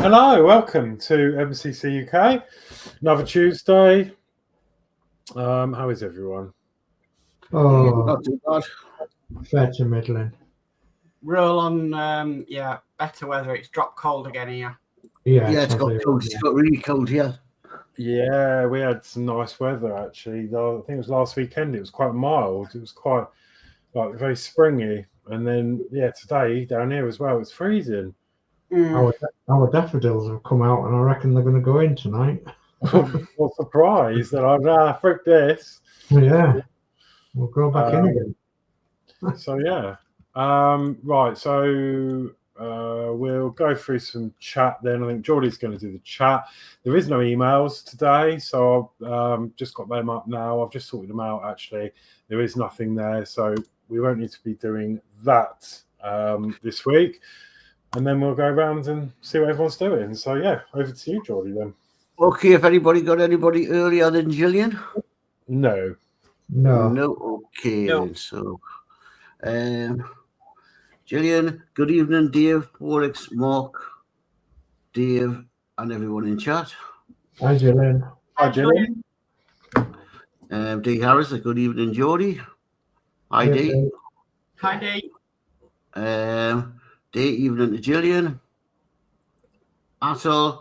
Hello, welcome to MCC UK. Another Tuesday. How is everyone? Oh, Not too bad. fair to middling. We're all on, better weather. It's dropped cold again here. Yeah, It's got cold. It's got really cold here. Yeah, we had some nice weather actually. I think it was last weekend. It was quite mild. It was quite very springy. And then today down here as well, it's freezing. Our daffodils have come out, and I reckon they're going to go in tonight. What surprise! They're like, frick this. Yeah, we'll go back in again. So yeah, right. So we'll go through some chat then. I think Geordie's going to do the chat. There is no emails today, so I've just got them up now. I've just sorted them out actually. There is nothing there, so we won't need to be doing that this week. And then we'll go around and see what everyone's doing. So yeah, over to you, Geordie then. Okay, if anybody got anybody earlier than Gillian? No. Okay, No. Then, so Gillian, good evening, Dave, Horlixs, Mark, Dave, and everyone in chat. Hi, Gillian. Hi, Gillian. Dee Harris, a good evening, Geordie. Hi, Yes, Dee. Hi, Dee. Day evening to Gillian. Atul.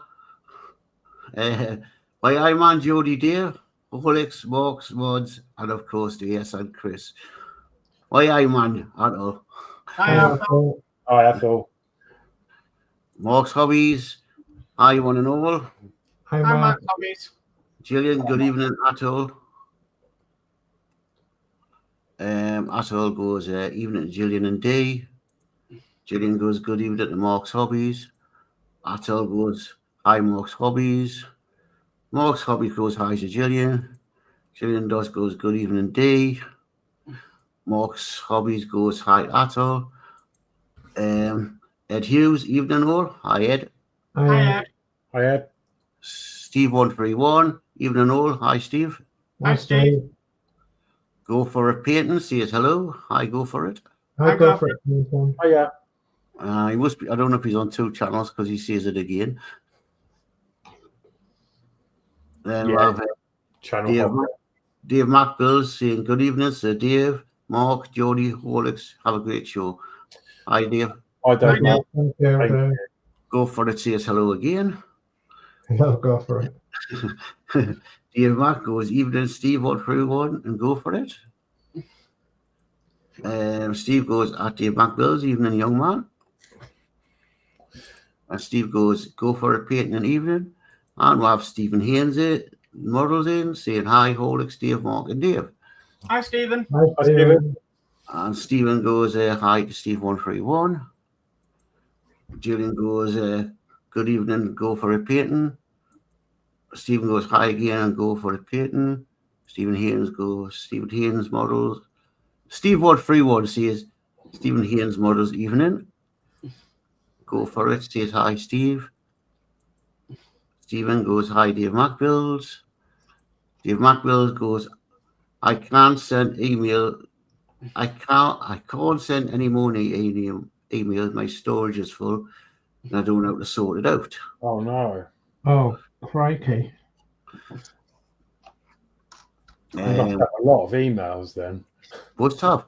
My eye man, Geordie Dave, Horlixs, Marks, Modz, and of course the yes and Chris. My eye man, Atul. Hi, Hi, Ethel. Mark's hobbies. Hi, one and all. Hi, Hi, Mark. Mark Hobbies. Gillian, good evening, Atul. Atul goes evening to Gillian and Dee. Gillian goes good evening to Mark's hobbies. Atul goes hi, Mark's hobbies. Mark's hobbies goes hi to Gillian. Gillian Dotz goes good evening, Dee. Mark's hobbies goes hi, Atul. Ed Hughes, evening all. Hi, Ed. Hi, Ed. Hi, Ed. Steve131, evening all. Hi, Steve. Hi, Steve. Go for a painting, says hello. Hi, go for it. I'll go for it. Nathan. Oh yeah. He must be, I don't know if he's on two channels because he says it again. Then we'll have Channel. Dave Builds saying good evening, Sir Dave, Mark, Geordie, Horlixs. Have a great show. Hi, Dave. I don't know. Thank you. Thank you. Go for it, says hello again. I'll go for it. Dave Mac goes evening, Steve 131, and go for it. Steve goes at Dave Builds, evening, young man. And Steve goes, go for a painting in evening. And we'll have Stephen Haynes models in, saying hi, Horlixs, Dave, Mark, and Dave. Hi, Stephen. Hi, Stephen. And Stephen goes, hi to Steve 131. Gillian goes, good evening, go for a painting. Stephen goes, hi again, and go for a painting. Stephen Haynes goes, Stephen Haynes models. Steve 131 says, Stephen Haynes models evening. Go for it, says hi, Steve. Stephen goes, hi, Dave Builds. Dave Builds goes, I can't send email. I can't send any more emails. My storage is full, and I don't know how to sort it out. Oh no. Oh, crikey. You must have a lot of emails then. What's tough?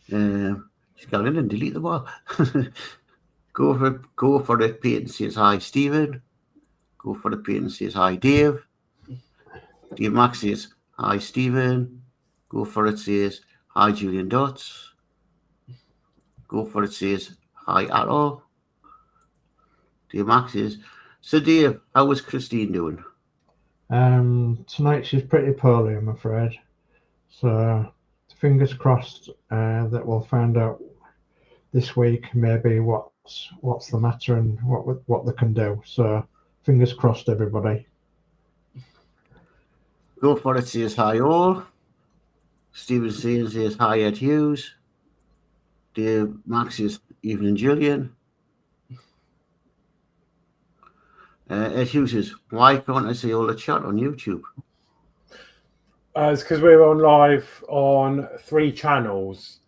Just go in and delete them all. Go for the paint, says hi, Stephen. Go for the paint, says hi, Dave. Dave Max says hi, Stephen. Go for it, says hi, Gillian Dotz. Go for it, says hi, Atul. Dave Max says, so Dave, how was Christine doing? Tonight she's pretty poorly, I'm afraid. So fingers crossed that we'll find out this week maybe what's the matter and what they can do. So fingers crossed, everybody. Go for it, says hi all. Stephen says hi, Ed Hughes. Dave Max says evening, Gillian. Ed Hughes says, why can't I see all the chat on YouTube? It's because we're on live on 3 channels.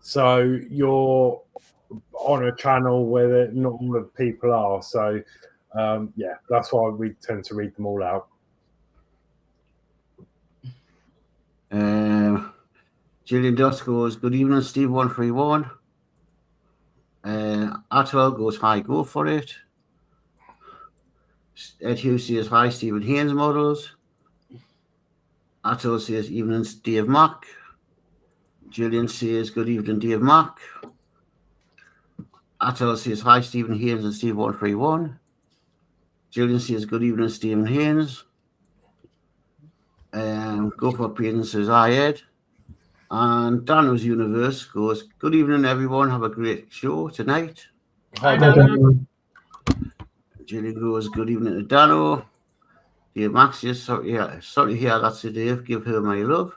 So your on a channel where not all of the people are. So yeah, that's why we tend to read them all out. Gillian Dotz goes, good evening, Steve 131. Atwell goes, hi, go for it. Ed Hughes says, hi, Stephen Haynes Models. Atwell says, evening, Dave Mack. Gillian says, good evening, Dave Mack. Atwell says, hi, Stephen Haynes and Steve 131. Gillian says, good evening, Stephen Haynes. Go for Payton says, hi, Ed. And Danno's Universe goes, good evening, everyone. Have a great show tonight. Hi, Hi, Danno. Danno. Julie goes, good evening to Danno. Dave Max, yes, sorry to hear that's to Dave. Give her my love.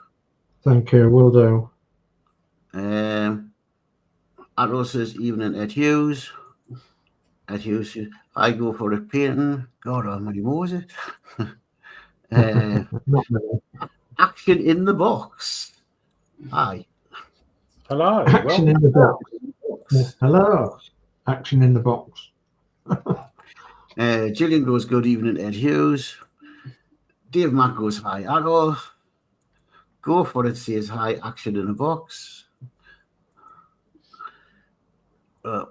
Thank you. Will do. Atlas says, evening, Ed Hughes. Ed Hughes says, I go for a painting. God almighty, what was it? Not many. Action in the box. Hi. Hello. Action in the box. Yes, hello. Action in the box. Gillian goes, good evening, Ed Hughes. Dave Mack goes, hi, Adol. Go for it says, hi, action in the box. Go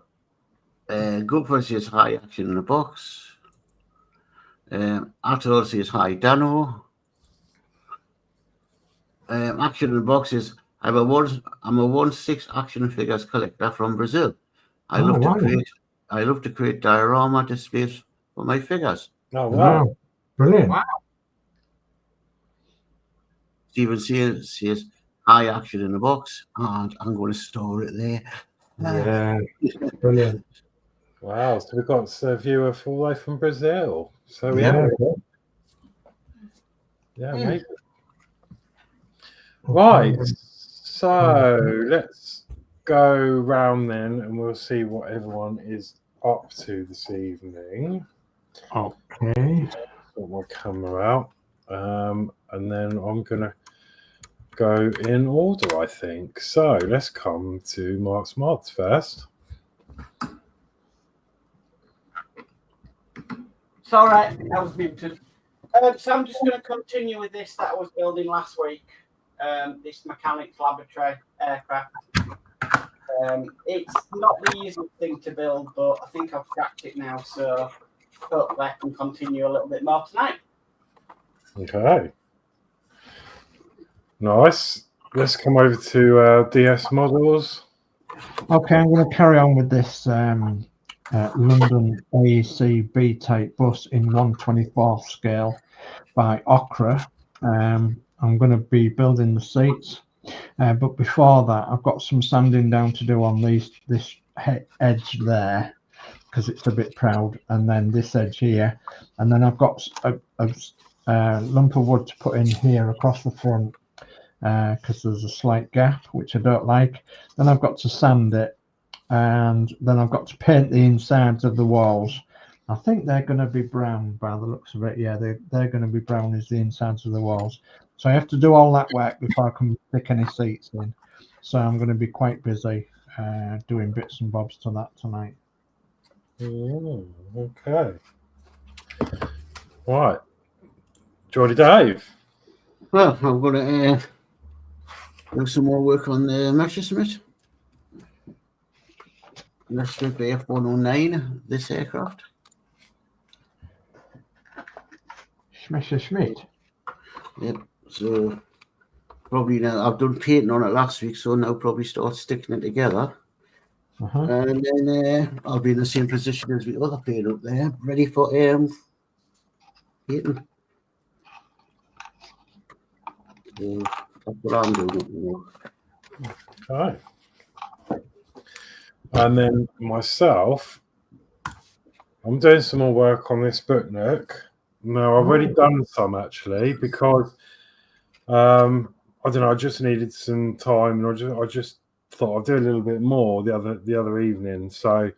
for it says, hi, action in the box. Adol says, hi, Danno. Action in the box is, I'm a 1/6 action figures collector from Brazil. I love to create diorama displays for my figures. Oh wow. Wow. Brilliant. Wow. Stephen says, hi, action in the box, and I'm going to store it there. Yeah. Brilliant. Wow. So we've got a viewer all the way from Brazil. So Yeah. yeah, amazing. Right. So let's go round then, and we'll see what everyone is up to this evening. Okay. Got my camera out, and then I'm gonna go in order, I think. So let's come to Mark's Mods first. It's all right. I was muted. So I'm just going to continue with this that I was building last week. This mechanics laboratory aircraft. It's not the easiest thing to build, but I think I've cracked it now, so hopefully I can continue a little bit more tonight. Okay. Nice. Let's come over to DS Models. Okay, I'm going to carry on with this London AEC B-type bus in 1/24 scale by Okra. I'm going to be building the seats, but before that, I've got some sanding down to do on this edge there because it's a bit proud, and then this edge here, and then I've got a lump of wood to put in here across the front because there's a slight gap which I don't like. Then I've got to sand it, and then I've got to paint the insides of the walls. I think they're going to be brown by the looks of it. Yeah, they're going to be brown as the insides of the walls. So I have to do all that work before I can stick any seats in. So I'm going to be quite busy doing bits and bobs to that tonight. Okay. Right. Geordie Dave. Well, I'm going to do some more work on the Messerschmitt. Messerschmitt F109, this aircraft. Messerschmitt. Yep. So probably now I've done painting on it last week, so now probably start sticking it together. And then I'll be in the same position as the other paint up there, ready for painting. So that's what I'm doing. Okay. And then myself, I'm doing some more work on this book nook. No, I've already done some actually because I don't know. I just needed some time, and I just thought I'd do a little bit more the other evening. So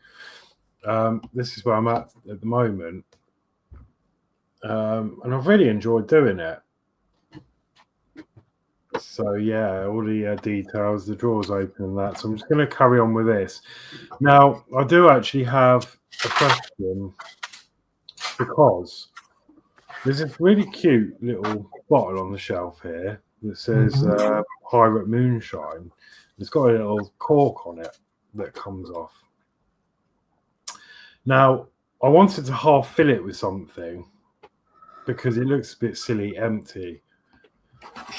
this is where I'm at the moment, and I've really enjoyed doing it. So yeah, all the details, the drawers open and that. So I'm just going to carry on with this. Now, I do actually have a question because there's this really cute little bottle on the shelf here that says Pirate Moonshine. It's got a little cork on it that comes off. Now, I wanted to half fill it with something because it looks a bit silly empty.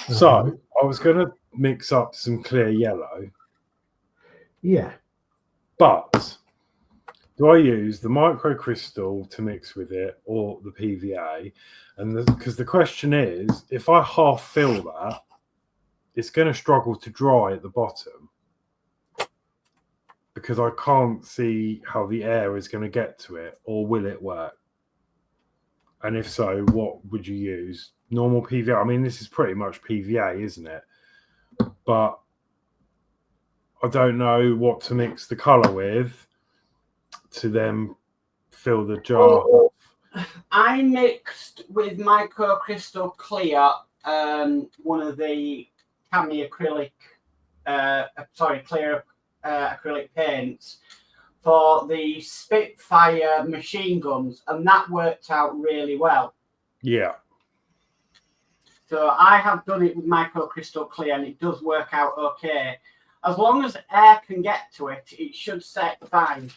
So I was going to mix up some clear yellow. Yeah. But do I use the microcrystal to mix with it or the PVA? And because the question is, if I half fill that, it's going to struggle to dry at the bottom because I can't see how the air is going to get to it, or will it work? And if so, what would you use? Normal PVA? I mean, this is pretty much PVA, isn't it? But I don't know what to mix the colour with to then fill the jar. I mixed with microcrystal clear, one of the cami acrylic, clear acrylic paints for the Spitfire machine guns, and that worked out really well. Yeah. So I have done it with microcrystal clear, and it does work out okay. As long as air can get to it, it should set fine.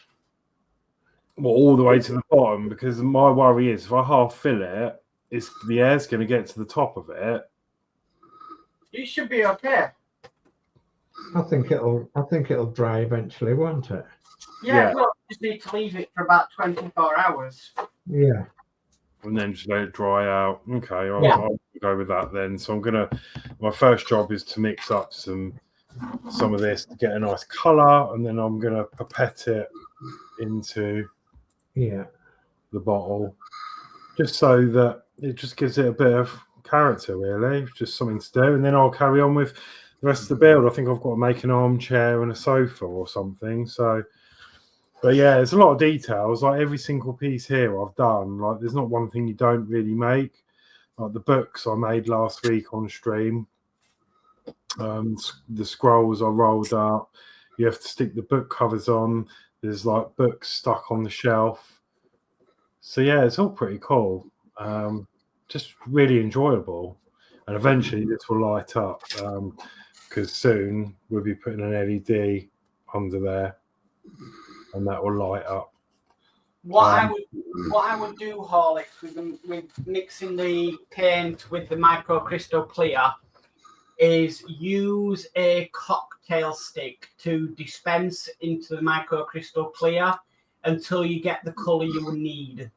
Well, all the way to the bottom, because my worry is if I half fill it, the air's going to get to the top of it. It should be okay. I think it'll dry eventually, won't it? Yeah. Well, you just need to leave it for about 24 hours. Yeah. And then just let it dry out. Okay, I'll go with that then. So my first job is to mix up some of this to get a nice colour, and then I'm gonna pipette it into the bottle, just so that it just gives it a bit of character, really, just something to do. And then I'll carry on with the rest of the build. I think I've got to make an armchair and a sofa or something. So, but yeah, there's a lot of details. Like every single piece here I've done. Like there's not one thing you don't really make. Like the books I made last week on stream. The scrolls I rolled up. You have to stick the book covers on. There's like books stuck on the shelf. So yeah, it's all pretty cool. Just really enjoyable. And eventually this will light up because soon we'll be putting an LED under there, and that will light up. What I would do, Horlixs, with mixing the paint with the microcrystal clear, is use a cocktail stick to dispense into the microcrystal clear until you get the colour you will need.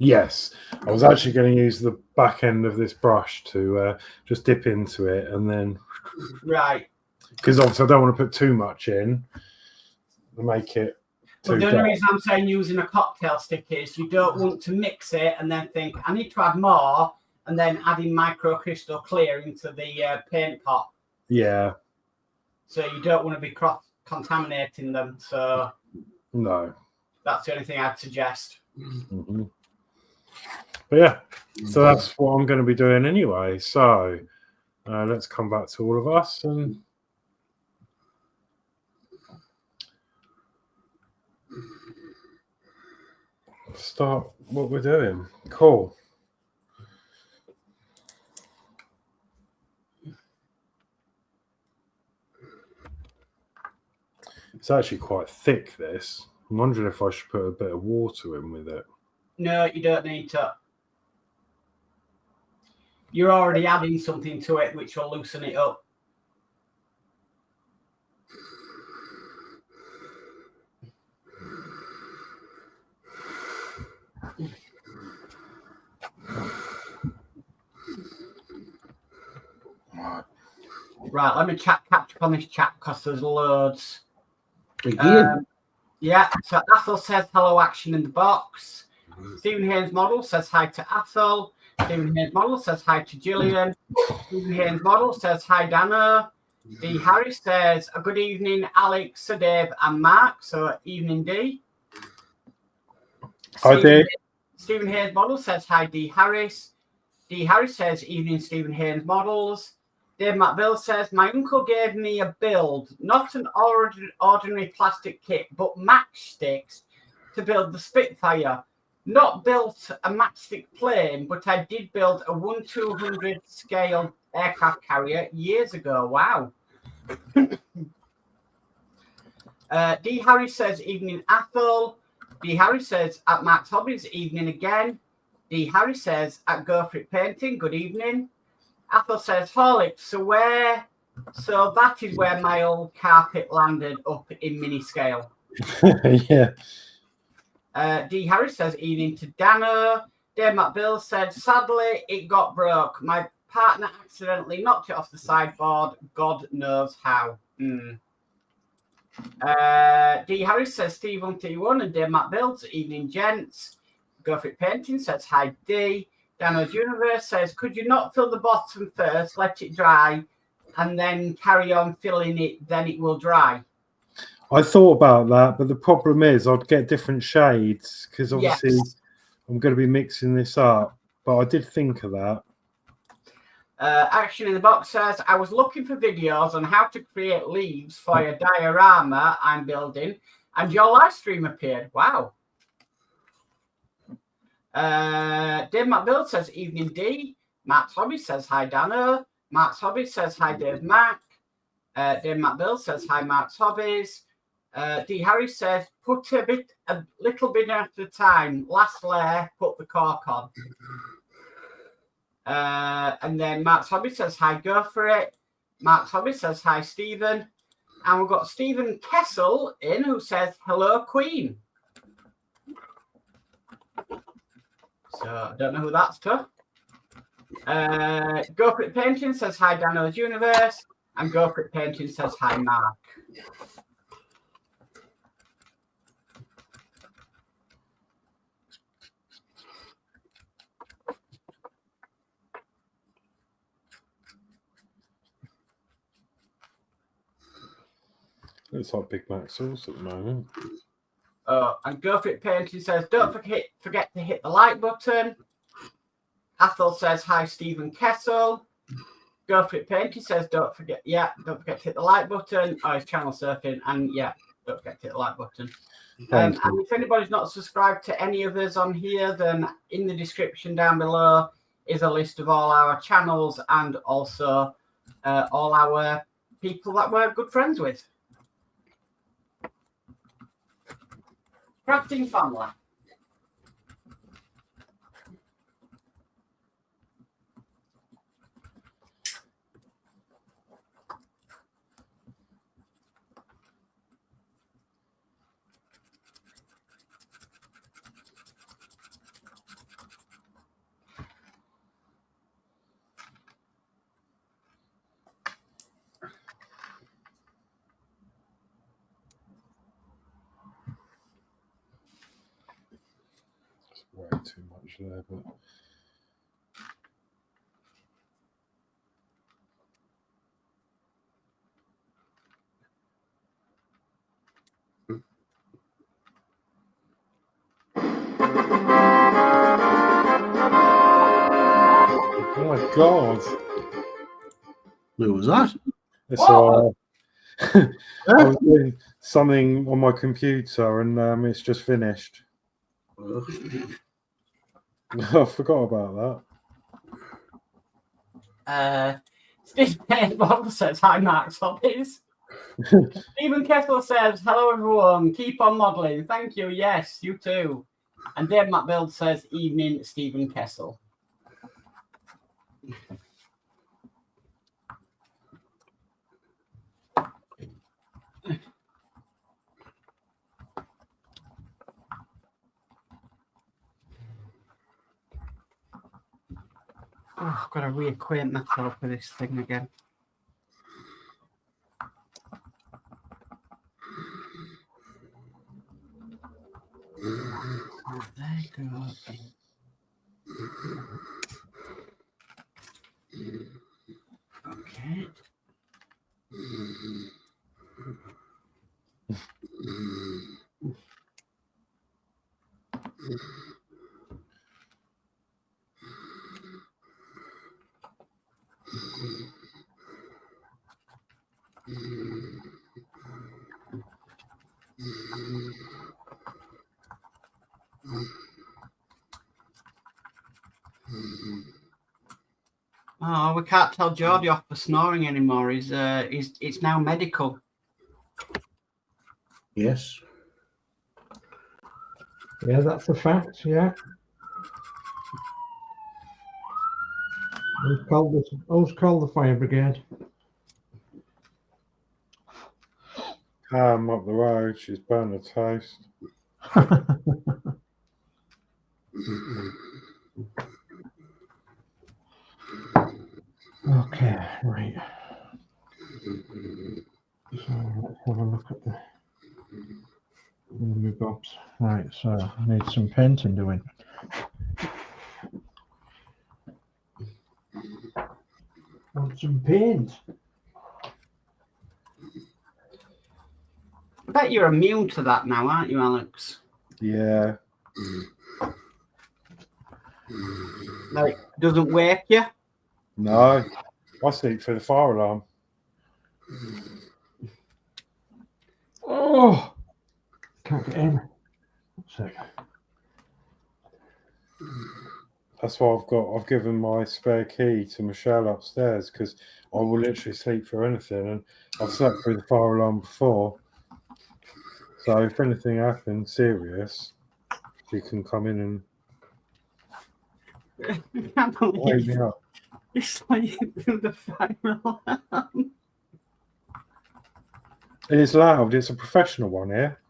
Yes, I was actually going to use the back end of this brush to just dip into it and then... Right. Because obviously I don't want to put too much in to make it too But the only dark. reason I'm saying using a cocktail stick is you don't want to mix it and then think, I need to add more, and then adding microcrystal clear into the paint pot. Yeah. So you don't want to be cross-contaminating them. So No. that's the only thing I'd suggest. Mm-hmm. But yeah, so that's what I'm going to be doing anyway. So let's come back to all of us and start what we're doing. Cool. It's actually quite thick, this. I'm wondering if I should put a bit of water in with it. No, you don't need to. You're already adding something to it which will loosen it up. Right, let me catch up on this chat because there's loads. Yeah, so Athel says hello, action in the box. Stephen Haynes Model says hi to Athel. Stephen Haynes Model says hi to Gillian. Stephen Haynes Model says hi, Danno. D. Harris says a good evening, Alex, Sir Dave, and Mark. So, evening, D. Hi, Dave. Stephen Haynes Model says hi, D. Harris. D. Harris says evening, Stephen Haynes Models. Dave Matt Bill says, my uncle gave me a build, not an ordinary plastic kit, but matchsticks to build the Spitfire. Not built a matchstick plane, but I did build a 1/200 scale aircraft carrier years ago. Wow. D. Harry says, evening, Athol. D. Harry says, at Mark's Hobbies, evening again. D. Harry says, at Go For It Painting, good evening. Athol says, Horlixs, so that is where my old carpet landed up in mini scale. Yeah. D. Harris says, evening to Danno. Dave McBill said, sadly, it got broke. My partner accidentally knocked it off the sideboard. God knows how. D. Harris says, Steve on T1 and Dave McBill, evening, gents. Go For It Painting says, hi, D. Danno's Universe says, could you not fill the bottom first, let it dry, and then carry on filling it, then it will dry? I thought about that, but the problem is I'd get different shades because obviously I'm going to be mixing this up. But I did think of that. Action in the Box says, I was looking for videos on how to create leaves for a diorama I'm building, and your live stream appeared. Wow. Dave McBill says, evening, D. Matt's Hobby says, hi, Danno. Matt's Hobby says, hi, Dave Mac. Dave McBill says, hi, Matt's Hobbies. D. Harry says, put a little bit at a time. Last layer, put the cork on. And then Mark's Hobby says, hi, go for it. Mark's Hobby says, hi, Stephen. And we've got Stephen Kessel in who says, hello, Queen. So I don't know who that's to. Go For It Painting says, hi, Danno's Universe. And Go For It Painting says, hi, Mark. It's like Big Mac sauce at the moment. And Go For It Painting says, don't forget to hit the like button. Athol says, hi, Stephen Kessel. Go For It Painting says, don't forget to hit the like button. Oh, it's channel surfing. And don't forget to hit the like button. And if anybody's not subscribed to any of us on here, then in the description down below is a list of all our channels and also all our people that we're good friends with. Crafting family. Way too much there, but oh my god! Who was that? It's I was doing something on my computer and it's just finished. I forgot about that. Steve Bob says, hi, Mark's Hobbies. Stephen Kessel says, hello, everyone. Keep on modelling. Thank you. Yes, you too. And Dave McBill says, evening, Stephen Kessel. Oh, I've got to reacquaint myself with this thing again. There you go. Okay. Oh, we can't tell Geordie off for snoring anymore. It's now medical. Yes. Yeah, that's a fact. Yeah. Who's called the fire brigade? Up the road, she's burnt a toast. Okay, right. So let's have a look at the bobs. Right, so I need some painting doing. Want some paint? I bet you're immune to that now, aren't you, Alex? Yeah. Like, doesn't wake you? No. I sleep through the fire alarm. Oh, can't get in. What's it? That's why I've given my spare key to Michelle upstairs, because I will literally sleep through anything, and I've slept through the fire alarm before. So if anything happens serious, she can come in and I can't wake believe me up. you sleep through the fire alarm. It is loud. It's a professional one here.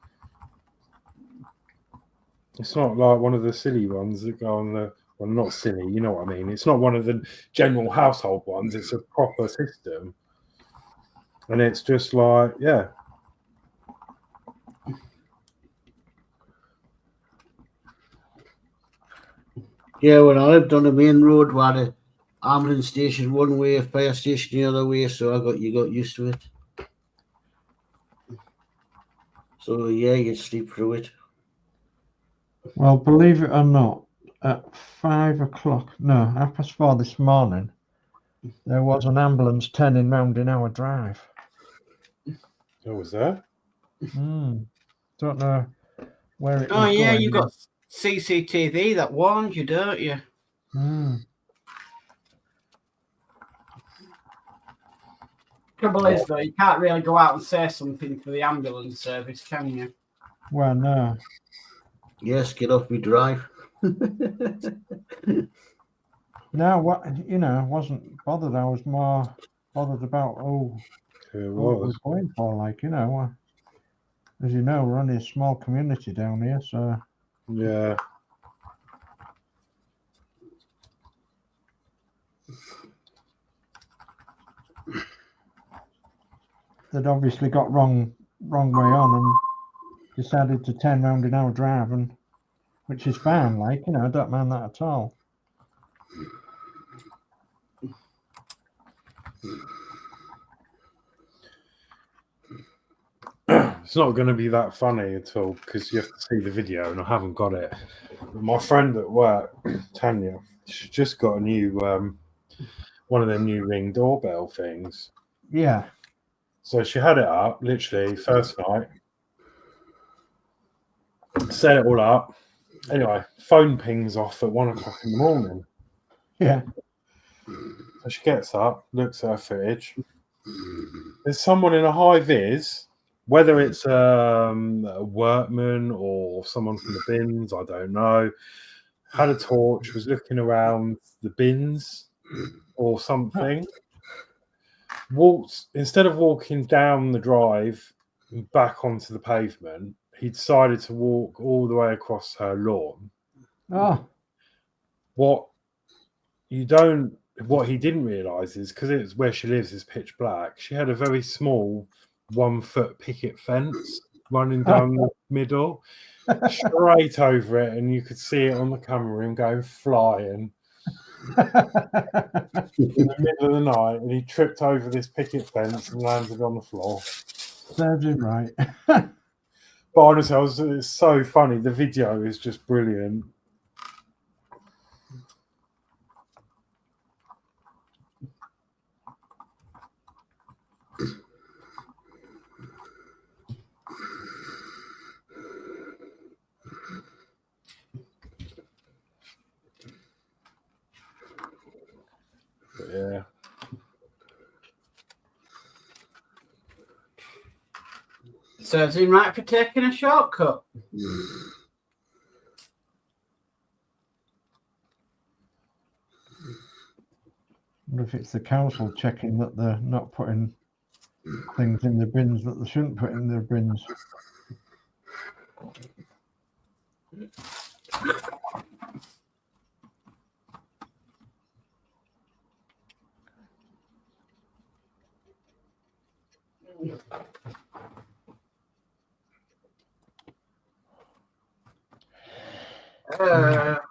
It's not like one of the silly ones that go on the... Well, not silly, you know what I mean. It's not one of the general household ones. It's a proper system. And it's just like, yeah. Yeah, when I lived on the main road, we had a ambulance station one way, a fire station the other way, so you got used to it. So yeah, you sleep through it. Well, believe it or not, at 5 o'clock, no, 4:30 this morning, there was an ambulance turning round in our drive. What was that? Don't know where it was. Oh, yeah, going. you've got CCTV that warns you, don't you? Trouble is, though, you can't really go out and say something to the ambulance service, can you? Well, no. Yes, get off me drive. No, I wasn't bothered. I was more bothered about Who it what we're was. going for. Like, as you know, we're only a small community down here, so Yeah. they'd obviously got wrong way on and decided to turn round in our drive, and which is fine. Like, I don't mind that at all. It's not going to be that funny at all because you have to see the video, and I haven't got it. But my friend at work, Tanya, she just got a new one of them new Ring doorbell things. Yeah. So she had it up literally first night, set it all up. Anyway, phone pings off at 1 o'clock in the morning. Yeah. So she gets up, looks at her footage. There's someone in a high vis. Whether it's a workman or someone from the bins, I don't know, had a torch, was looking around the bins or something. Instead of walking down the drive and back onto the pavement, he decided to walk all the way across her lawn. Oh. What he didn't realise is, because it's where she lives is pitch black, she had a very small 1 foot picket fence running down the middle, straight over it, and you could see it on the camera, him going flying in the middle of the night, and he tripped over this picket fence and landed on the floor. Serves him right. But honestly, it's so funny. The video is just brilliant. Serves him right for taking a shortcut. What if it's the council checking that they're not putting things in the bins that they shouldn't put in their bins?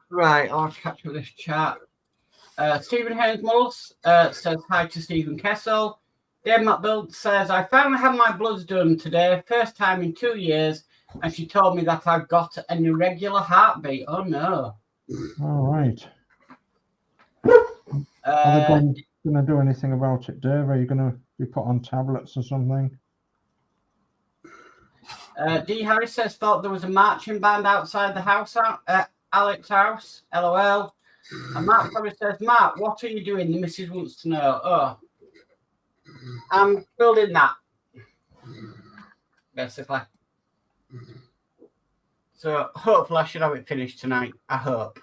Right, I'll catch up with this chat. Stephen Haynes Models says hi to Stephen Kessel. Danno Builds says, I finally had my bloods done today, first time in 2 years, and she told me that I've got an irregular heartbeat. Oh no. All right. Are they going to do anything about it, Dave? Are you going to be put on tablets or something? D. Harris says, thought there was a marching band outside the house, Alex's house. LOL. And Matt probably says, Matt, what are you doing? The missus wants to know. Oh, I'm building that, basically. So hopefully I should have it finished tonight. I hope.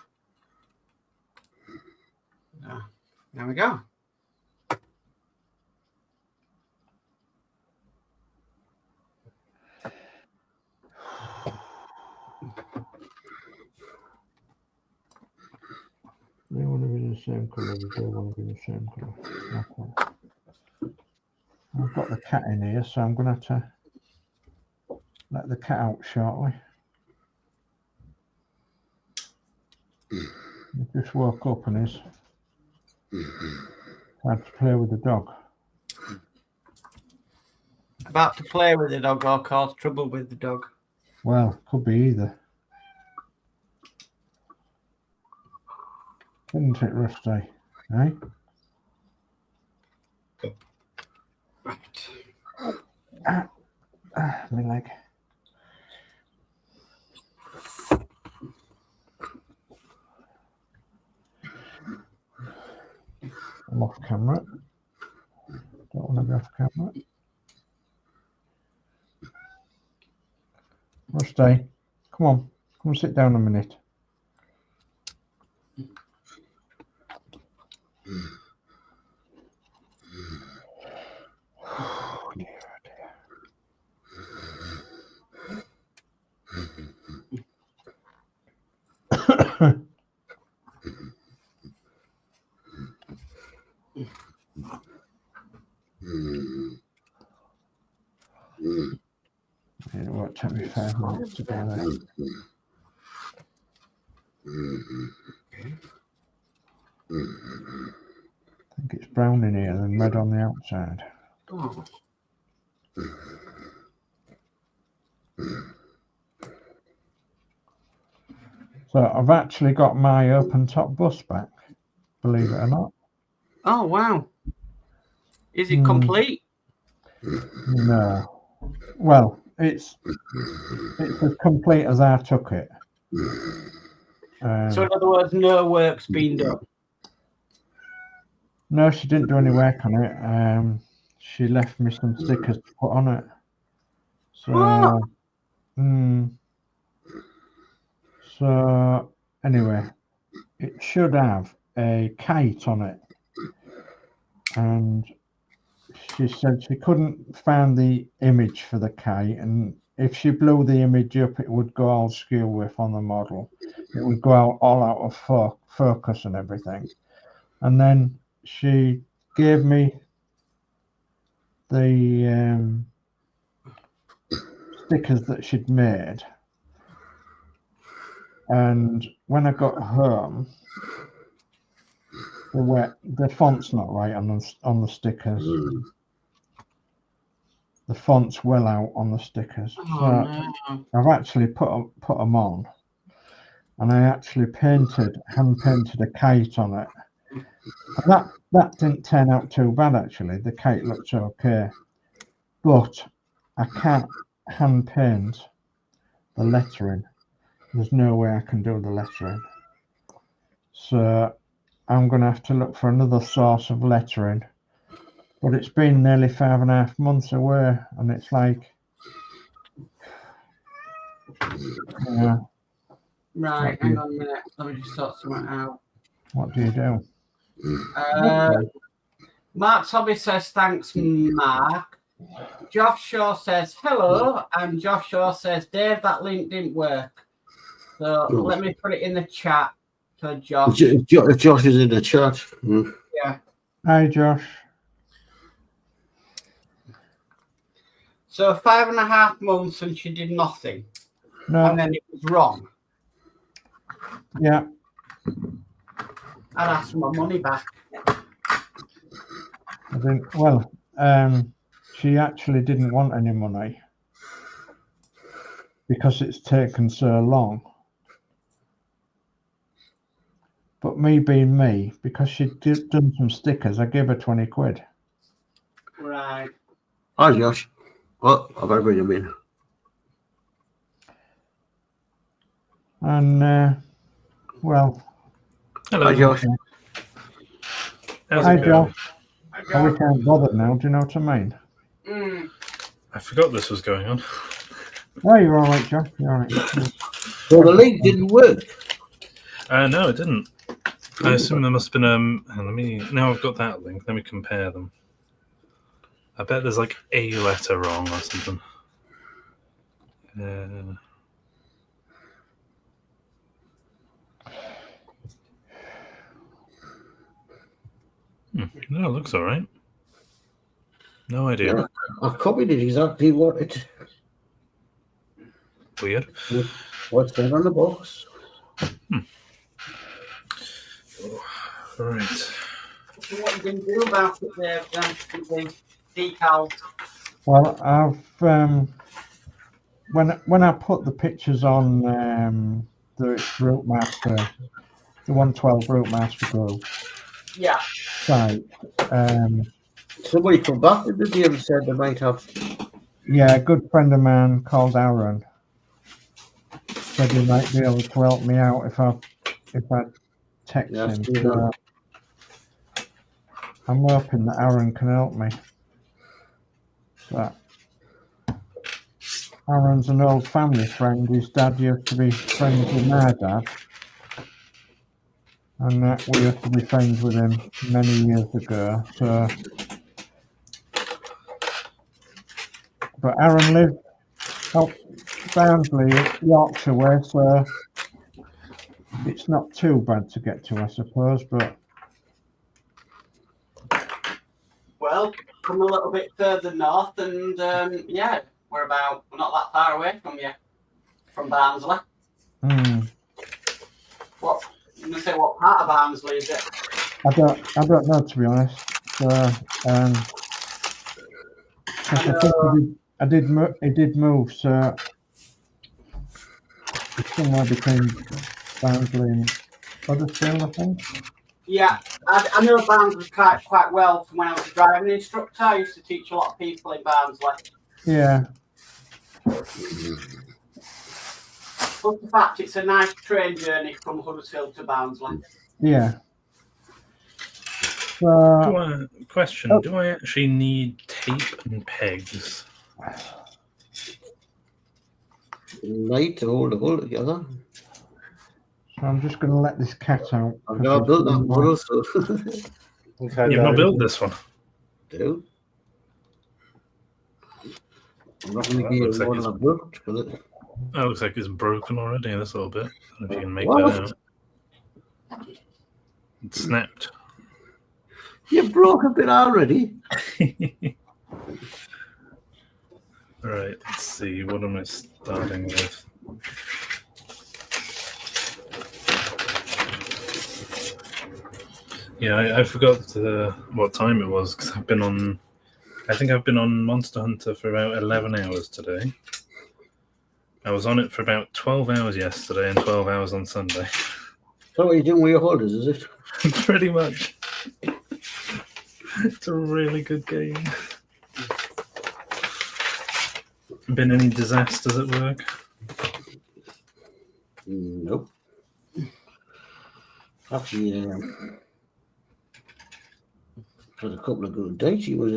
So, there we go. They want to be the same colour. They don't want to be the same colour. Okay. I've got the cat in here, so I'm going to have to let the cat out shortly. He just woke up and he's had to play with the dog. About to play with the dog or cause trouble with the dog? Well, could be either. Isn't it, Rusty? Eh? Right. My leg. I'm off camera. Don't want to be off camera. Rusty, come on. Come and sit down a minute. Oh dear, It won't take me 5 minutes to do that. I think it's brown in here and red on the outside. Oh. So I've actually got my open top bus back, believe it or not. Oh, wow. Is it complete? No. Well, it's as complete as I took it. So in other words, no work's been done? No, she didn't do any work on it. She left me some stickers to put on it. So, so anyway, it should have a kite on it. And she said she couldn't find the image for the kite, and if she blew the image up, it would go all skew with on the model. It would go out all out of focus and everything. And then she gave me the stickers that she'd made, and when I got home, the font's not right on the stickers. The font's well out on the stickers. Oh, so no. I've actually put them on, and I actually hand painted a kite on it. And that didn't turn out too bad actually. The kite looks okay, but I can't hand paint the lettering. There's no way I can do the lettering. So I'm going to have to look for another source of lettering. But it's been nearly 5.5 months away, and it's like Yeah. Right, hang on a minute. Let me just sort something out. What do you do? Mark Hobby says, thanks, Mark. Josh Shaw says, hello. And Josh Shaw says, Dave, that link didn't work. So let me put it in the chat for Josh. Josh is in the chat. Yeah. Hi, Josh. So 5.5 months and she did nothing. No. And then it was wrong. Yeah. I'd ask for my money back. I think, well, she actually didn't want any money because it's taken so long. But me being me, because she'd done some stickers, I gave her 20 quid. Right. Hi, Josh. Well, I better bring him in. And, well. Hello. Hi, Josh. Hi, Josh. I wish I ain't bothered now, do you know what I mean? I forgot this was going on. Oh, you're all right, Josh. You're all right. So the link didn't work. No, it didn't. I assume there must have been now I've got that link. Let me compare them. I bet there's like a letter wrong or something. No, it looks all right. No idea. Yeah, I copied it exactly what it. Weird. What's there on the box? Right. So what you can do about it there, the decals? Well, I've when I put the pictures on the Root Master, the 112 Root Master Glue site, Somebody come back with the deal and said they might have. yeah, a good friend of mine called Aaron said he might be able to help me out if I text him. So I'm hoping that Aaron can help me. But Aaron's an old family friend. His dad used to be friends with my dad. And we used to be friends with him many years ago. So, but Aaron lived up Barnsley, Yorkshire way, so it's not too bad to get to, I suppose. But Well, come a little bit further north, and yeah, we're not that far away from you, from Barnsley. What? I'm gonna say, what part of Barnsley is it? I don't know, to be honest. So, I think he did move, so it's somewhere between Barnsley and Huddersfield, I think. Yeah, I know Barnsley quite well from when I was a driving instructor. I used to teach a lot of people in Barnsley. Yeah. But the fact, it's a nice train journey from Huddersfield to Barnsley. Yeah. Question: do I actually need tape and pegs? Light to hold the hole together. So I'm just going to let this cat out. I've never built that model, so. Okay, You've not built this one. Do. I'm not going to give you more than I've built. That looks like it's broken already. This little bit. I don't know if you can make that out. It snapped. You broke a bit already. Right, let's see. What am I starting with? Yeah, I forgot what time it was because I've been on. I think I've been on Monster Hunter for about 11 hours today. I was on it for about 12 hours yesterday and 12 hours on Sunday. So what are you doing with your holders, is it? Pretty much. It's a really good game. Been any disasters at work? Nope. Actually, had a couple of good dates. He was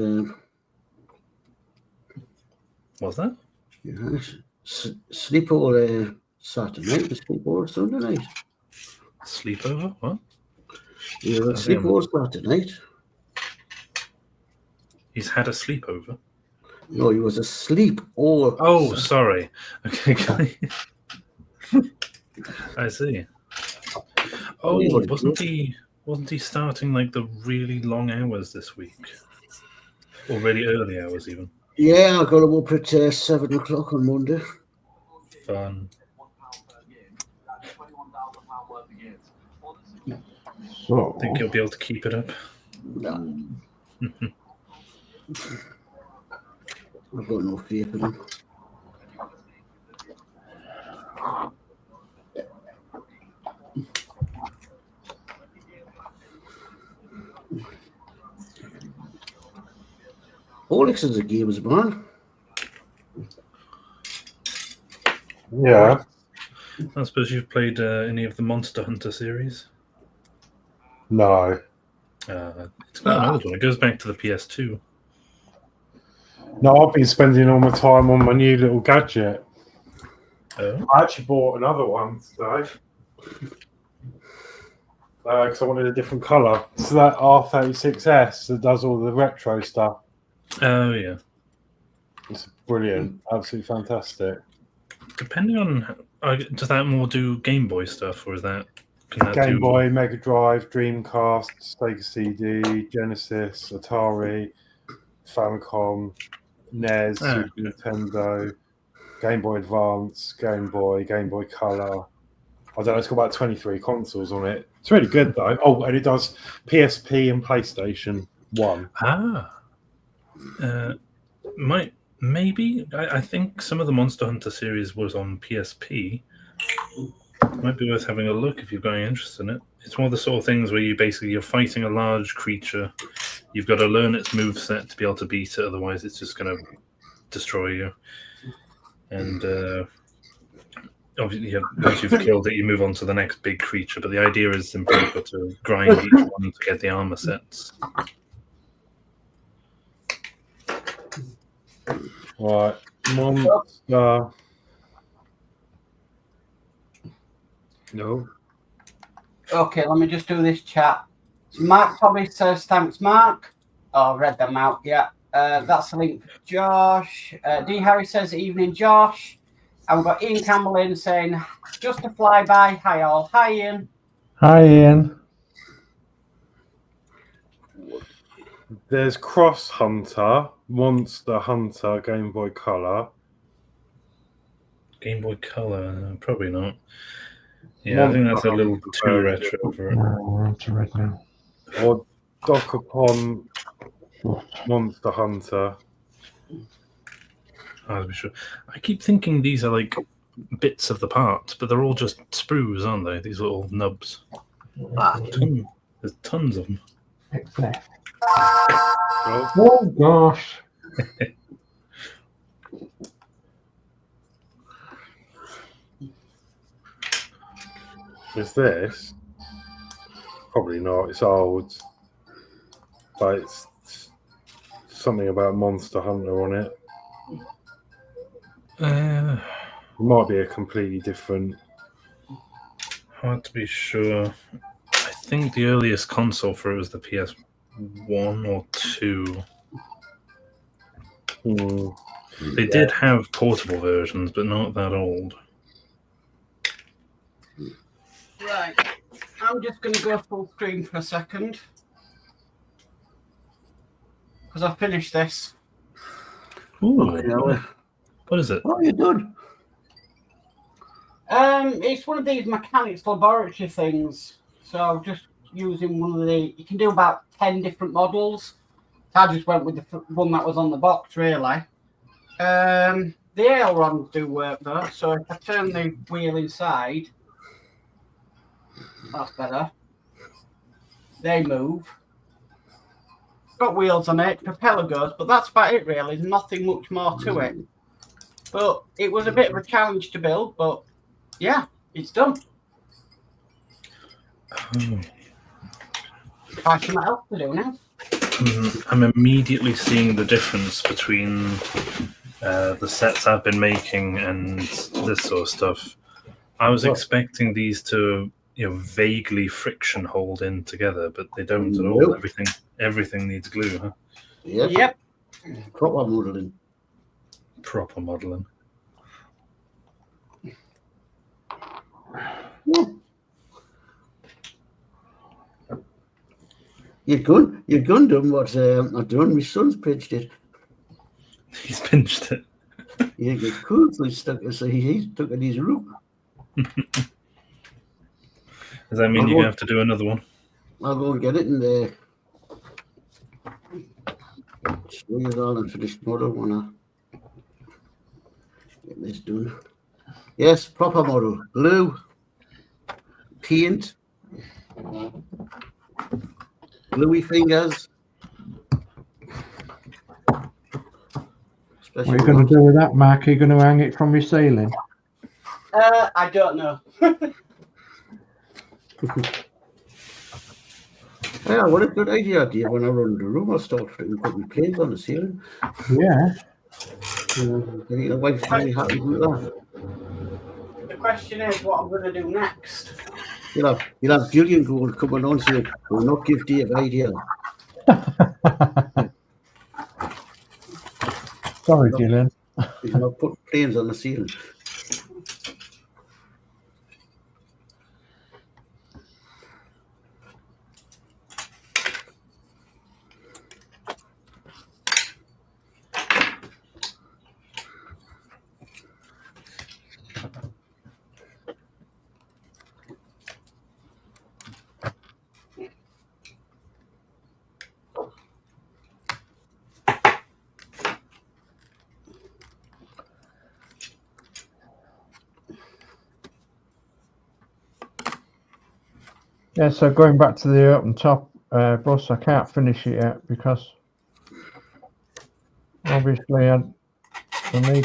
What's that? yes, sleep all Saturday night, sleep all Sunday night. Sleepover? What? Yeah, sleep all Saturday night. He's had a sleepover? No, he was asleep all. Oh, sorry. Okay. I see. Oh, wasn't he starting like the really long hours this week? Or really early hours even? Yeah, I got him up at 7 o'clock on Monday. Fun. So, Think you'll be able to keep it up? No. I've got no faith in him. Horlixs is a gamer's man. Yeah. I suppose you've played any of the Monster Hunter series? No. It's quite an old one. It goes back to the PS2. No, I've been spending all my time on my new little gadget. Oh. I actually bought another one today. Because I wanted a different colour. It's that R36S that does all the retro stuff. Oh, yeah. It's brilliant. Absolutely fantastic. Depending on... does that more do Game Boy stuff, or is that... Can that Game do... Boy, Mega Drive, Dreamcast, Sega CD, Genesis, Atari, Famicom, NES, Super Nintendo, Game Boy Advance, Game Boy Color. I don't know, it's got about 23 consoles on it. It's really good though. Oh, and it does PSP and PlayStation 1. Maybe. I think some of the Monster Hunter series was on PSP. Might be worth having a look if you've got any interest in it. It's one of the sort of things where you're fighting a large creature. You've got to learn its moveset to be able to beat it, otherwise it's just going to destroy you. And obviously, once you've killed it, you move on to the next big creature. But the idea is simply you've got to grind each one to get the armor sets. Right. Monster. No. Okay, let me just do this chat. So Mark probably says, thanks, Mark. Oh, I've read them out, yeah. That's a link for Josh. D. Harry says, evening, Josh. And we've got Ian Campbell in saying, just a flyby. Hi, all. Hi, Ian. hi, Ian. There's Cross Hunter, Monster Hunter, Game Boy Color. Game Boy Color? Probably not. Yeah, I think that's a little too retro for it. No, we're on to red now. Or Dokapon Monster Hunter. I'll be sure. I keep thinking these are like bits of the part, but they're all just sprues, aren't they? These little nubs. There's tons of them. Except. Well, Oh, gosh. is this? Probably not. It's old. But it's something about Monster Hunter on it. It might be a completely different. Hard to be sure. I think the earliest console for it was the PS1 or 2. They did have portable versions, but not that old. Right. I'm just going to go full screen for a second. Because I've finished this. Ooh, Okay, what is it? what are you doing? It's one of these mechanics laboratory things. So just using one of the... You can do about 10 different models. I just went with the one that was on the box, really. The ailerons do work, though. So if I turn the wheel inside... That's better. They move. Got wheels on it, propeller goes, but that's about it really. There's nothing much more to it. But it was a bit of a challenge to build, but yeah, it's done. I something else to do now. I'm immediately seeing the difference between the sets I've been making and this sort of stuff, I was expecting these to, vaguely friction hold in together, but they don't at all. Everything needs glue, huh? Yep. Proper modelling. Proper modelling. Yeah. You're good doing what I've done. My son's pinched it. He's pinched it. Yeah, get cool. So he's stuck in his room. Does that mean you're going to have to do another one? I'll go and get it in there. Show you all and finished model when I get this done. Yes, proper model. Glue, paint, gluey fingers. What are you going to do with that, Mark? Are you going to hang it from your ceiling? I don't know. Yeah, what a good idea, Dave. When I run the room, I'll start putting planes on the ceiling. Yeah. The wife's really happy with that. The question is what I'm going to do next. You'll have Gillian coming on saying, we'll not give Dave idea. Sorry, Gillian. He's not put planes on the ceiling. Yeah, so going back to the open top bus, I can't finish it yet because obviously I need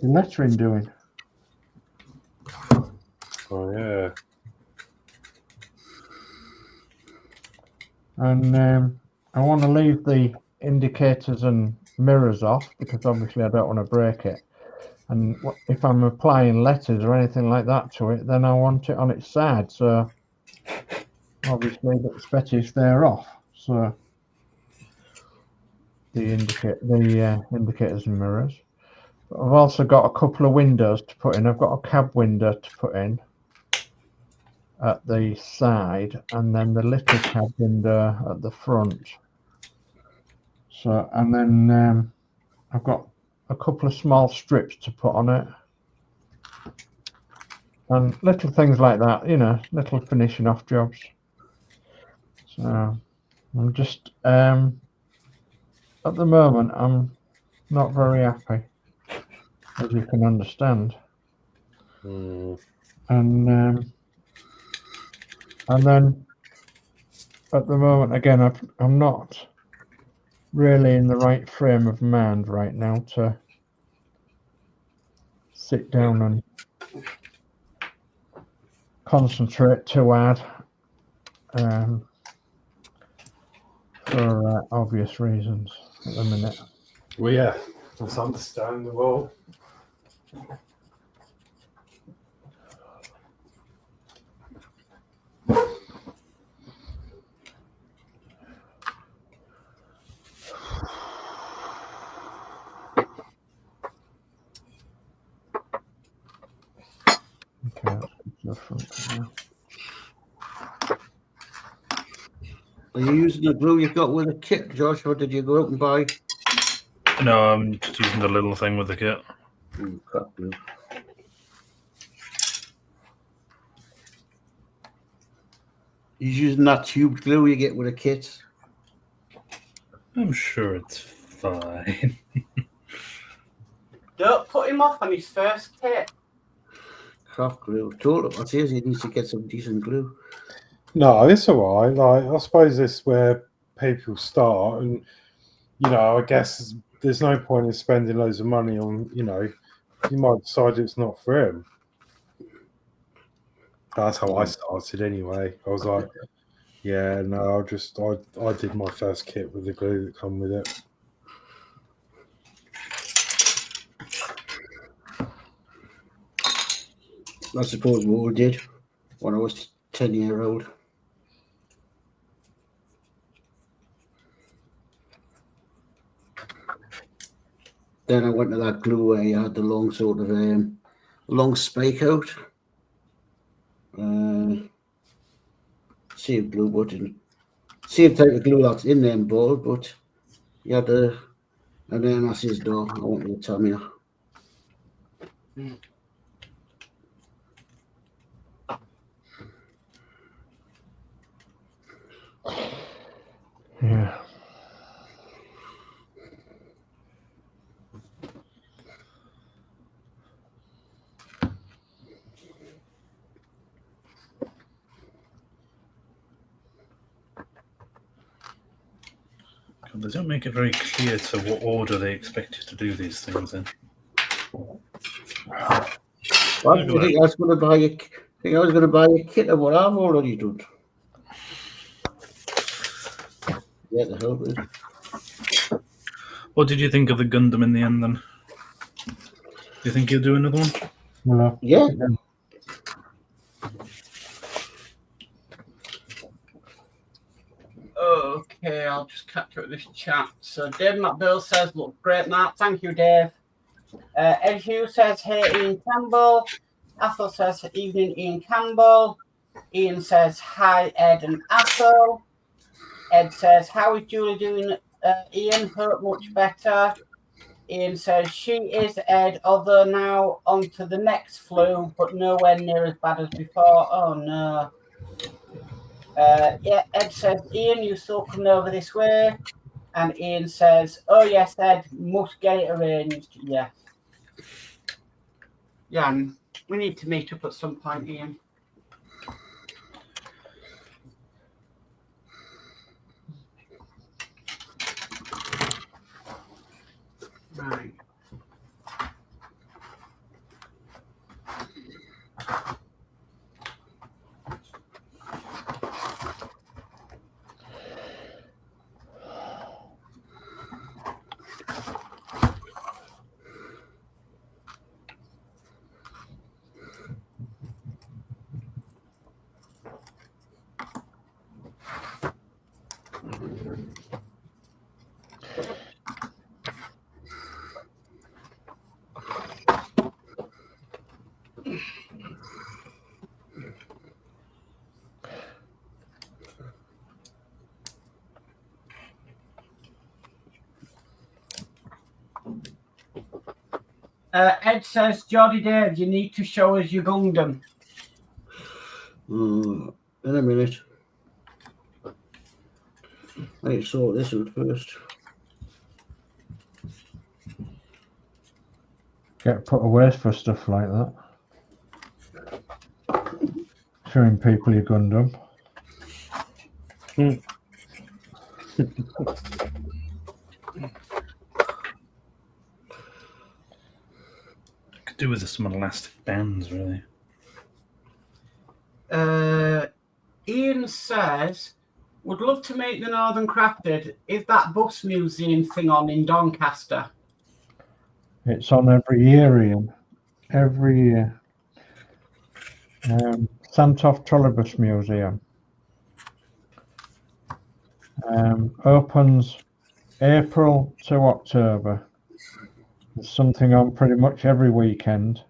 the lettering doing. Oh yeah. And I want to leave the indicators and mirrors off because obviously I don't want to break it. And if I'm applying letters or anything like that to it, then I want it on its side. So obviously it's better if they're off. So the indicators and mirrors. But I've also got a couple of windows to put in. I've got a cab window to put in at the side, and then the little cab window at the front. So, and then I've got a couple of small strips to put on it, and little things like that, little finishing off jobs. So I'm just at the moment I'm not very happy, as you can understand. And then at the moment again I'm not really in the right frame of mind right now to sit down and concentrate too hard for obvious reasons at the minute. Well, yeah, that's understandable. Okay, that's the front now. Are you using the glue you got with a kit, Josh, or did you go out and buy? No, I'm just using the little thing with the kit. Crap glue. He's using that tube glue you get with a kit. I'm sure it's fine. Don't put him off on his first kit. Craft glue. Told him, I say he needs to get some decent glue. No, it's all right. Like, I suppose this is where people start, and I guess there's no point in spending loads of money on. You might decide it's not for him. That's how I started anyway. I was like, yeah, no, I did my first kit with the glue that come with it. I suppose we all did when I was 10-year-old. Then I went to that glue where you had the long sort of long spike out. Same glue button, same type of glue that's in them ball, but you had and then I says, no, I want you to tell me. Yeah. They don't make it very clear to what order they expect you to do these things in. Why do you think I was going to buy a kit of what I've already done? Yeah, the hell with it. What did you think of the Gundam in the end then? Do you think you'll do another one? Well, Yeah. Okay, I'll just catch up with this chat. So Dave McBill says, look great, Mark. Thank you, Dave. Ed Hughes says, hey, Ian Campbell. Athel says, evening, Ian Campbell. Ian says, hi, Ed and Athel. Ed says, how is Julie doing, Ian? Hope much better. Ian says, she is Ed, although now on to the next flu, but nowhere near as bad as before. Oh, no. Yeah, Ed says, Ian, you still coming over this way? And Ian says, oh, yes, Ed, must get it arranged. Yes. Yeah, and we need to meet up at some point, Ian. Right. Ed says, Geordie Dave, you need to show us your Gundam. In a minute. I need to sort this out first. get put away for stuff like that. Showing people your Gundam. Could do with some elastic bands, really. Ian says, would love to make the Northern Crafted. Is that bus museum thing on in Doncaster? It's on every year, Ian. Every year. Santoff Trolleybus Museum. Opens April to October. There's something on pretty much every weekend.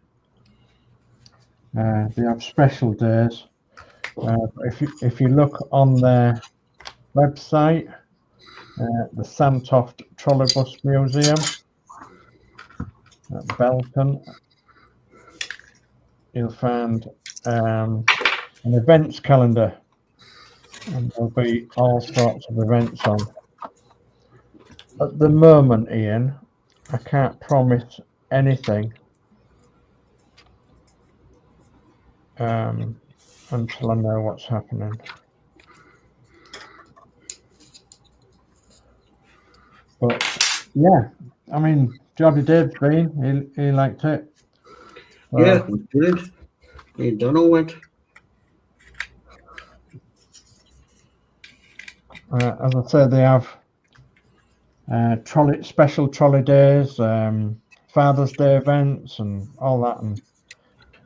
They have special days. If you look on their website, the Santoff Trolleybus Museum at Belton, you'll find an events calendar, and there'll be all sorts of events on. At the moment, Ian, I can't promise anything until I know what's happening. But yeah, I mean, Geordie Dave's been, he liked it. Yeah, it was good. Me and Danno went. As I said, they have special trolley days, Father's Day events, and all that.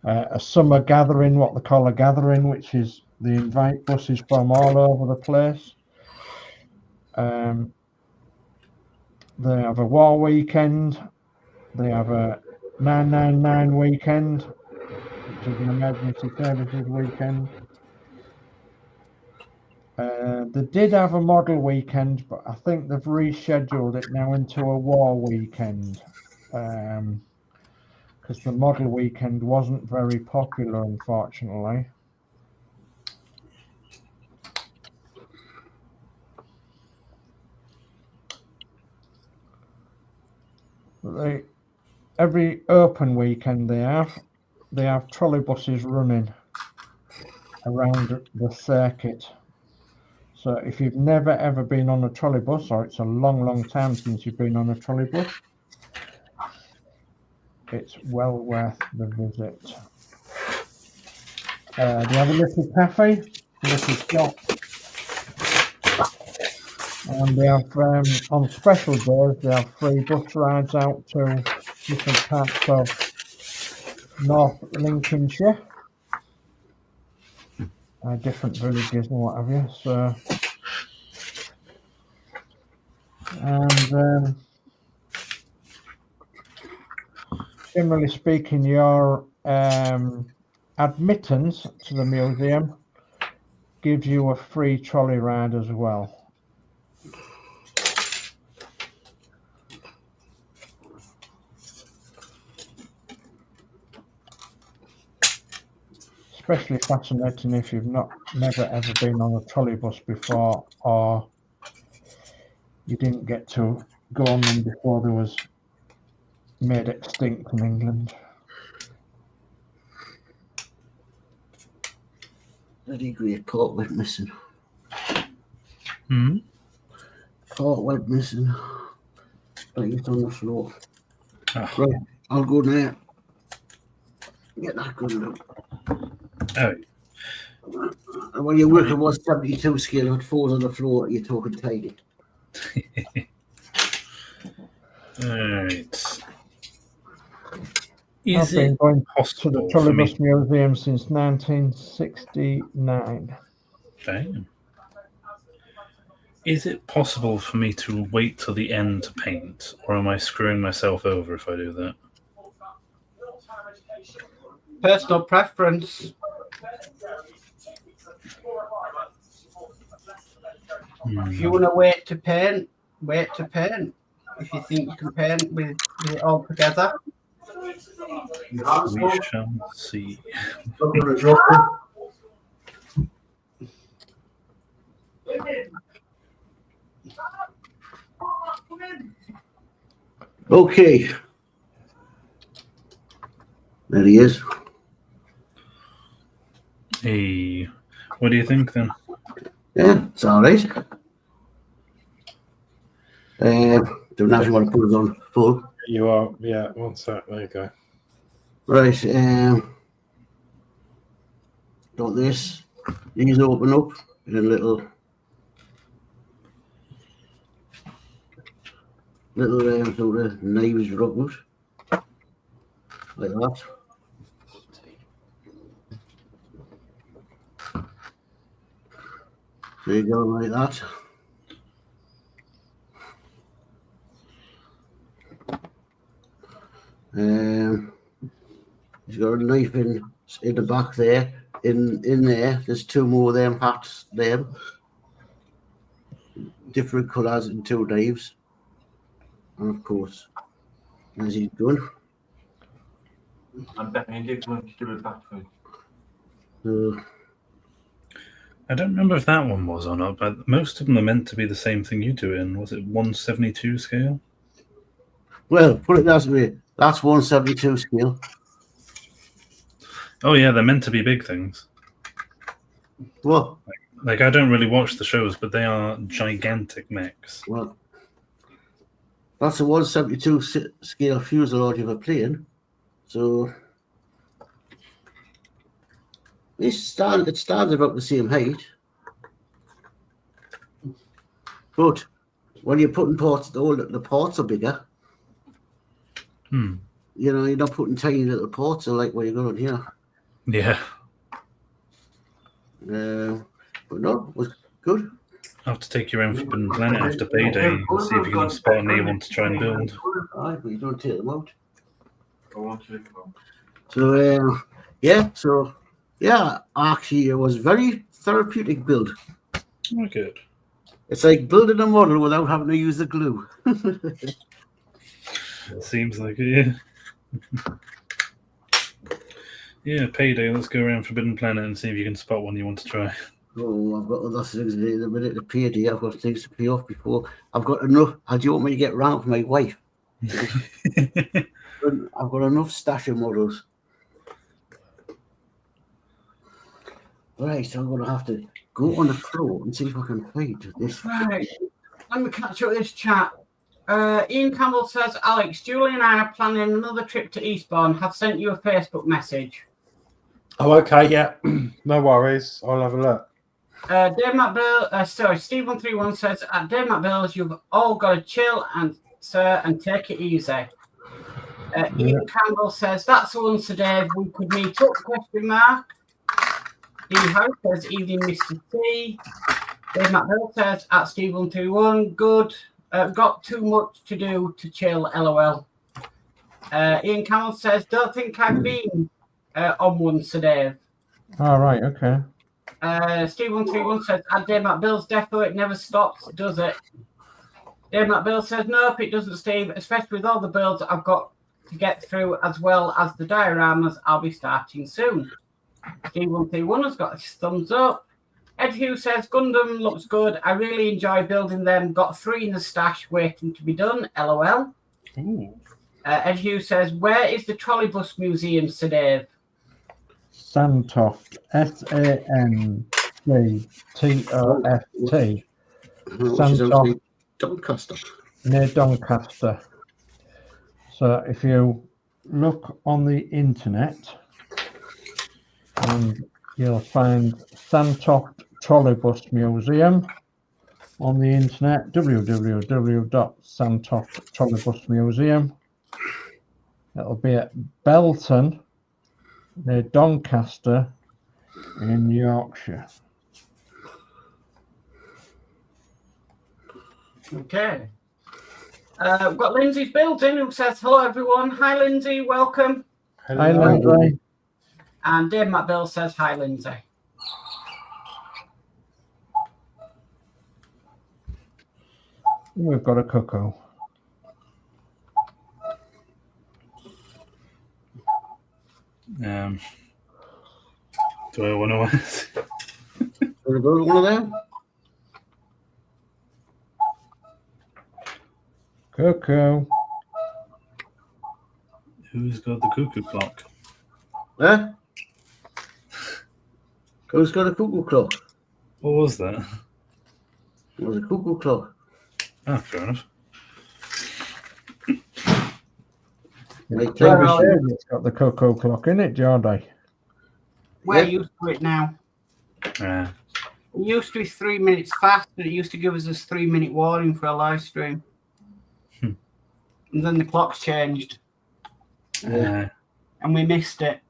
a summer gathering, what they call a gathering, which is they invite buses from all over the place. They have a war weekend. They have a 999 weekend, which is an emergency services weekend. They did have a model weekend, but I think they've rescheduled it now into a war weekend, because the model weekend wasn't very popular, unfortunately. Every open weekend they have trolley buses running around the circuit. So if you've never ever been on a trolley bus, or it's a long time since you've been on a trolley bus, it's well worth the visit. They have a little cafe, a little shop, and they have on special days they have free bus rides out to different parts of North Lincolnshire, different villages and what have you. So, and generally speaking, your admittance to the museum gives you a free trolley ride as well. Especially fascinating if you've never ever been on a trolley bus before, or you didn't get to go on them before they was made extinct in England. Bloody great coat went missing. Coat went missing. Like it's on the floor. Oh. Right, I'll go now. Get that good look. Oh. And when you're working 172 scale, it falls on the floor, you're talking tiny. Alright. I've been going to the Trolley Museum since 1969. Damn. Is it possible for me to wait till the end to paint, or am I screwing myself over if I do that? Personal preference. If you want to wait to paint, wait to paint. If you think you can paint with it all together. We shall see. Okay. There he is. Hey, what do you think then? Yeah, it's all right. Don't know if you want to put it on full. You are, yeah, one sec, there you go. Right, got this. These open up in a little sort of knives rubber, like that. There you go, like that. He's got a knife in the back there. In there, there's two more of them hats there. Different colours and two knives. And of course, as he's done. I'm betting you did want to do it back for I don't remember if that one was or not, but most of them are meant to be the same thing you do in. Was it 172 scale? Well, put it that way. That's 172 scale. Oh yeah, they're meant to be big things. What? Like I don't really watch the shows, but they are gigantic mechs. Well, that's a 172 scale fuselage of a plane. So it stands about the same height. But when you're putting parts, the parts are bigger. You know, you're not putting tiny little parts like what you're going on here. Yeah. But no, it was good. I'll have to take you around Forbidden Planet after payday and see if you can spot any you want to try and build. Aye, but you don't take them out. I want to take them out. So actually, it was very therapeutic build. Oh, good. It's like building a model without having to use the glue. Seems like it, yeah. Yeah, payday. Let's go around Forbidden Planet and see if you can spot one you want to try. Oh, I've got other things to do in a minute to payday. I've got things to pay off before. I've got enough. How do you want me to get round for my wife? I've got enough stash of models. Right, so I'm going to have to go on the floor and see if I can find this. Right. Let me catch up with this chat. Ian Campbell says, Alex, Julie and I are planning another trip to Eastbourne. Have sent you a Facebook message. Oh, okay, yeah. No worries. I'll have a look. Dave McBill, Steve131 says, at Dave McBill's, you've all got to chill and take it easy. Ian Campbell says, that's the one, Sir Dave. We could meet up, question mark. D House says, evening, Mr. T. Dave McBill says, at Steve131, good. Got too much to do to chill, lol. Ian Campbell says, don't think I've been on one, Sir Dave. All right, okay. Steve131 says, at Dave McBill's depot, it never stops, does it? Dave McBill says, nope, it doesn't, Steve, especially with all the builds I've got to get through, as well as the dioramas I'll be starting soon. Steve131 has got his thumbs up. Ed Hughes says, Gundam looks good. I really enjoy building them. Got 3 in the stash waiting to be done, lol. Ooh. Ed Hughes says, where is the Trolleybus Museum, Sir Dave? Santoft, Santtoft. Santoft, Doncaster. near Doncaster. So if you look on the internet, and you'll find Santoft Trolleybus Museum on the internet, www.Santoft Trolleybus Museum. It'll be at Belton, near Doncaster in Yorkshire. Okay. We've got Lindsey's Builds in, who says, hello, everyone. Hi, Lindsey. Welcome. Hi, Lindsey. And Dave McBill says, hi, Lindsey. We've got a cuckoo. Do I want to ask? Want to build one of them? Cuckoo. Who's got the cuckoo clock? Huh? Who's got a cuckoo clock? What was that? It was a cuckoo clock. Ah, fair enough. Like It's got the cuckoo clock in it, Geordie. We're used to it now. Yeah. It used to be 3 minutes fast, but it used to give us this 3-minute warning for a live stream. And then the clock's changed. Yeah. And we missed it.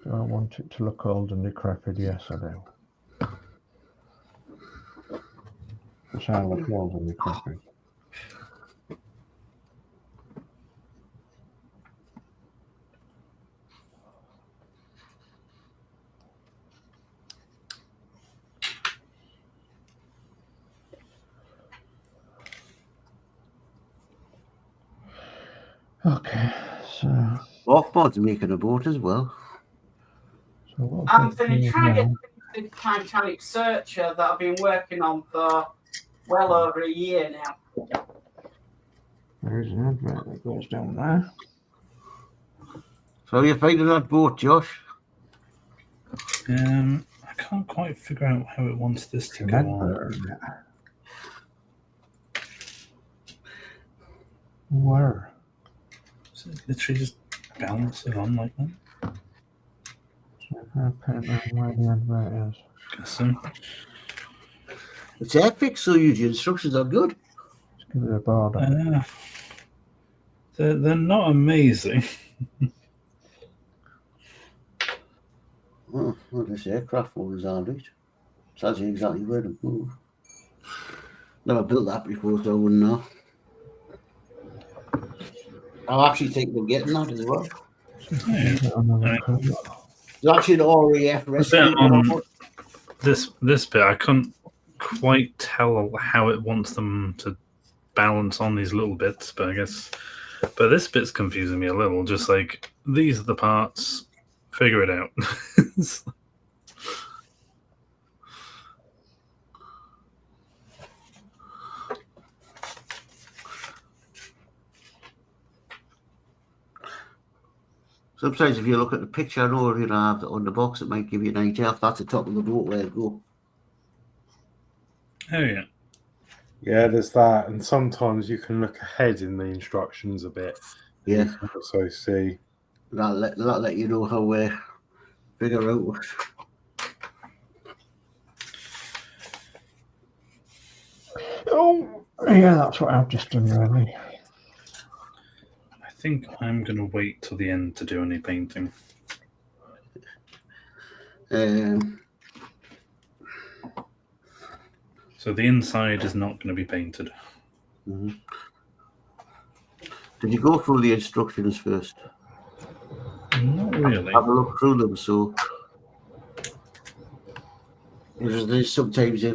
Do I want it to look old and decrepit? Yes, I do. It shall look old and decrepit. Okay, so Moth's making a boat as well. Anthony, trying to get the Titanic searcher that I've been working on for well over a year now. There's an advert that goes down there. So you're finding that boat, Josh? I can't quite figure out how it wants this to go on. Where? literally just bounce it on like that. I'll put it on where the advert is. Guess so. It's epic, so the instructions are good. Just give it a border. They're not amazing. Oh, well, this aircraft one is all right. Tells you exactly where to move. Never built that before, so I wouldn't know. I'm actually thinking of getting that as well. There's actually an RAF rescue. This bit, I couldn't quite tell how it wants them to balance on these little bits, but I guess. But this bit's confusing me a little. Just like these are the parts, figure it out. Sometimes if you look at the picture, I know you have on the box, it might give you an idea if that's the top of the boat where to go. Oh yeah. Yeah, there's that, and sometimes you can look ahead in the instructions a bit. Yeah. You can also see. That'll let you know how we figure out. Oh, yeah, that's what I've just done, really. I think I'm going to wait till the end to do any painting. So the inside is not going to be painted. Mm-hmm. Did you go through the instructions first? Not really. Have a look through them, so there's sometimes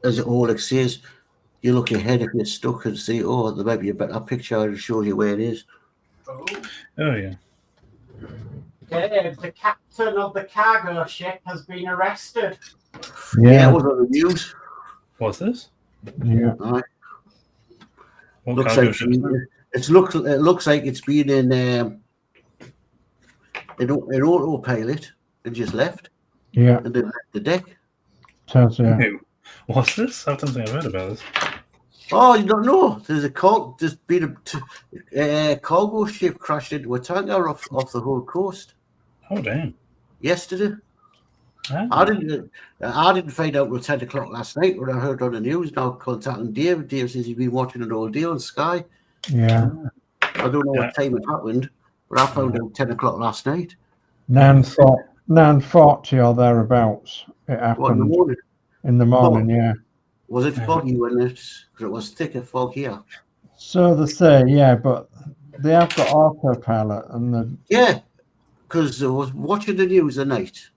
as Horlixs says, you look ahead if you're stuck and see, oh, there might be a better picture and show you where it is. Oh yeah. Dave, the captain of the cargo ship has been arrested. Yeah, it was on the news. What's this? Yeah. Right. What Looks cargo like ship is that? it looks like it's been in autopilot and just left. Yeah. And then left the deck. Tells you. Hey, what's this? I don't think I've heard about this. Oh, you don't know? There's been a cargo ship crashed into a tanker off the whole coast. Oh damn! Yesterday. Ah. I didn't find out until 10 o'clock last night when I heard on the news. Now contacting Dave. Dave says he's been watching it all day on Sky. Yeah. I don't know what time it happened, but I found out 10 o'clock last night. 9:40 or thereabouts. It happened. What, in the morning? In the morning, yeah. Was it foggy because it was thicker fog here? So they say, yeah, but they have got autopilot and Yeah, because I was watching the news at night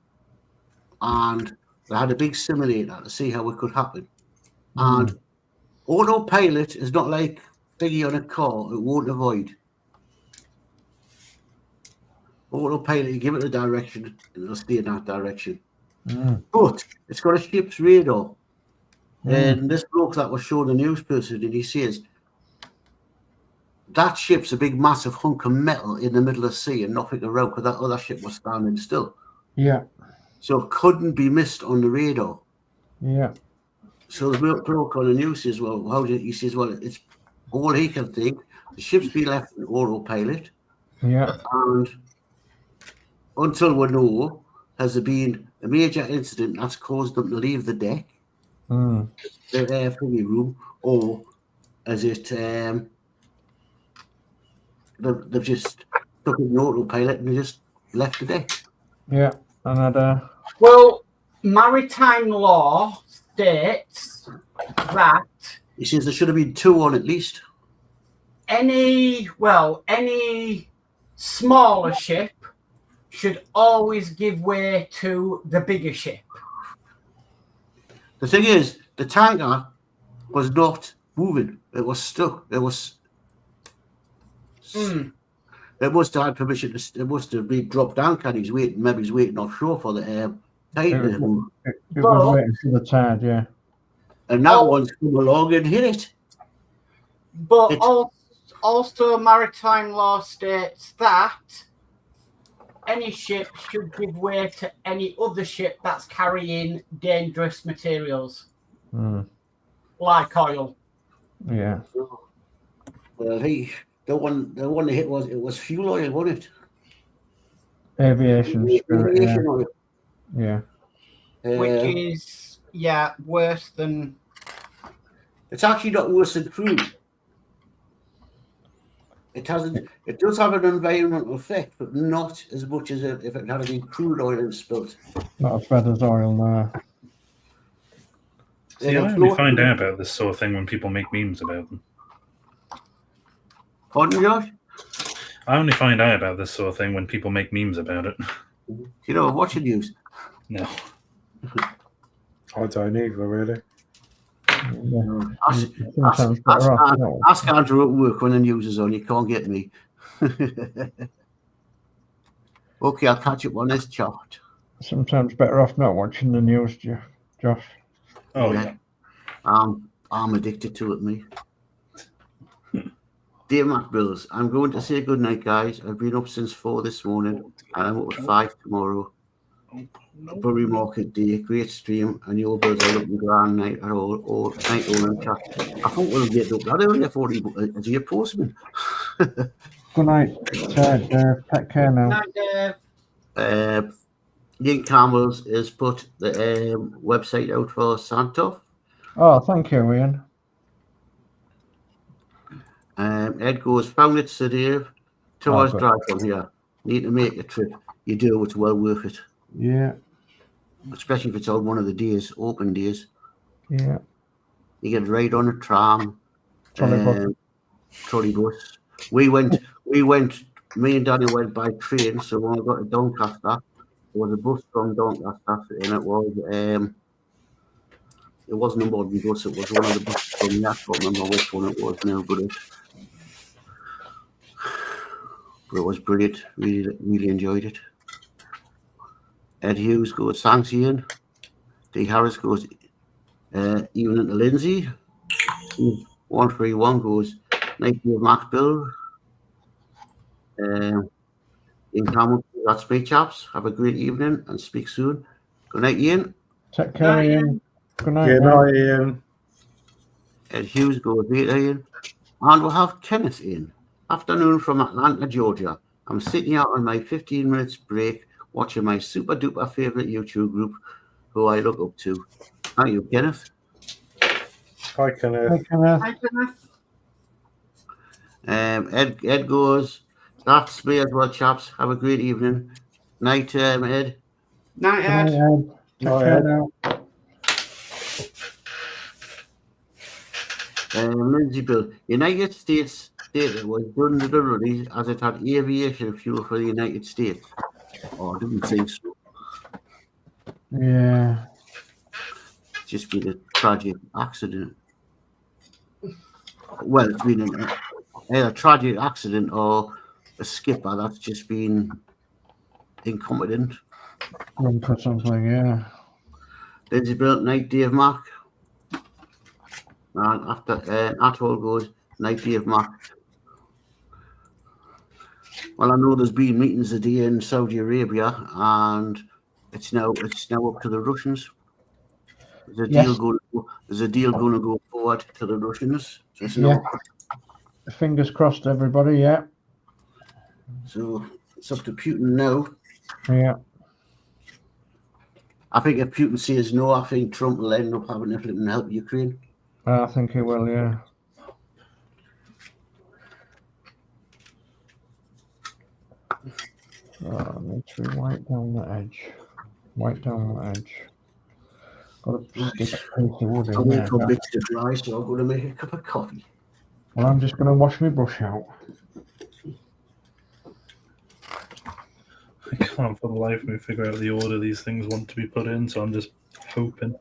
and they had a big simulator to see how it could happen. And autopilot is not like thingy on a car, it won't avoid. Autopilot, you give it a direction and it'll stay in that direction. But it's got a ship's radar. And this bloke that was showing the news person, and he says, that ship's a big, massive hunk of metal in the middle of the sea and nothing around because that other ship was standing still. Yeah. So it couldn't be missed on the radar. Yeah. So the bloke on the news says, well, how did he says, well, it's all he can think. The ship's been left in autopilot. Yeah. And until we know, has there been a major incident that's caused them to leave the deck, the thingy room, or is it they've just stuck in the autopilot and they just left the deck? Yeah. And Well, maritime law states that He says there should have been 2 on at least. any smaller ship should always give way to the bigger ship. The thing is, the tanker was not moving. It was stuck. It was. It must have had permission. It must have been dropped anchor. He's waiting. Maybe he's waiting offshore for the tide to move. it was waiting for the tide, yeah. And that one's come along and hit it. But also maritime law states that any ship should give way to any other ship that's carrying dangerous materials, like oil. Yeah. Well, The one they hit was fuel oil, wasn't it? Aviation spirit, yeah. Aviation oil. Yeah. Which is worse than. It's actually not worse than crude. It hasn't. It does have an environmental effect, but not as much as if it had been crude oil and spilt. Not as bad as oil, no. See, I only find out about this sort of thing when people make memes about them. Pardon, Josh? I only find out about this sort of thing when people make memes about it. You know, watch the news. No. I don't either, really. Ask Andrew at work when the news is on. You can't get me. Okay, I'll catch up on this chart. Sometimes better off not watching the news, Josh. Oh, yeah. I'm addicted to it, me. Dear Mac Bills, I'm going to say good night, guys. I've been up since 4 this morning, and I'm up at 5 tomorrow. Bury Market Day, great stream, and your birds are looking grand night at all night all in chat. I thought we'll get up that early. I thought he a postman. Good night, Dave. Take care now. Good night, Dave. Ian Campbell's has put the website out for Santoff. Oh, thank you, Ian. Ed goes, found it, Sir Dave. 2 hours drive from here. Need to make a trip. You do, it's well worth it. Yeah. Especially if it's on one of the days, open days. Yeah. You get right on a tram. Trolley bus. We went, me and Danny went by train, so when I got to Doncaster, there was a bus from Doncaster, and it wasn't a modern bus, it was one of the buses from the I can't remember which one it was now, but it was brilliant. Really enjoyed it. Ed Hughes goes, thanks, Ian. D. Harris goes, evening to Lindsey. 131 goes, night to Max Bill. In Campbell, that's me, chaps. Have a great evening and speak soon. Good night, Ian. Take care, Ian. Good night. Good night, Ian. Ed Hughes goes, later, Ian. And we'll have Kenneth in. Afternoon from Atlanta, Georgia. I'm sitting out on my 15 minutes break watching my super duper favorite YouTube group who I look up to. Thank you, Kenneth. Hi, Kenneth. Hi, Kenneth. Hi, Kenneth. Ed goes, that's me as well, chaps. Have a great evening. Night, Ed. Night, Good Ed. night, Ed. Take care now. Lindsey Bill, United States data was done to the ruddies as it had aviation fuel for the United States. Oh, I didn't think so. Yeah. It's just been a tragic accident. Well, it's been a tragic accident or a skipper that's just been incompetent. Run for something, yeah. Lindsey Bill, night, Dave Mac. And after Atoll goes, night, Dave Mac. Well, I know there's been meetings today in Saudi Arabia, and it's now up to the Russians. There's a deal going to go forward to the Russians. Yeah. Fingers crossed, everybody. Yeah. So it's up to Putin now. Yeah. I think if Putin says no, I think Trump will end up having to help Ukraine. I think he will. Yeah. Oh, I need to white down the edge. White down the edge. Got to stick a piece of wood in I'm there. waiting for bits to dry, so I'm going to make a cup of coffee. Well, I'm just going to wash my brush out. I can't for the life of me figure out the order these things want to be put in, so I'm just hoping.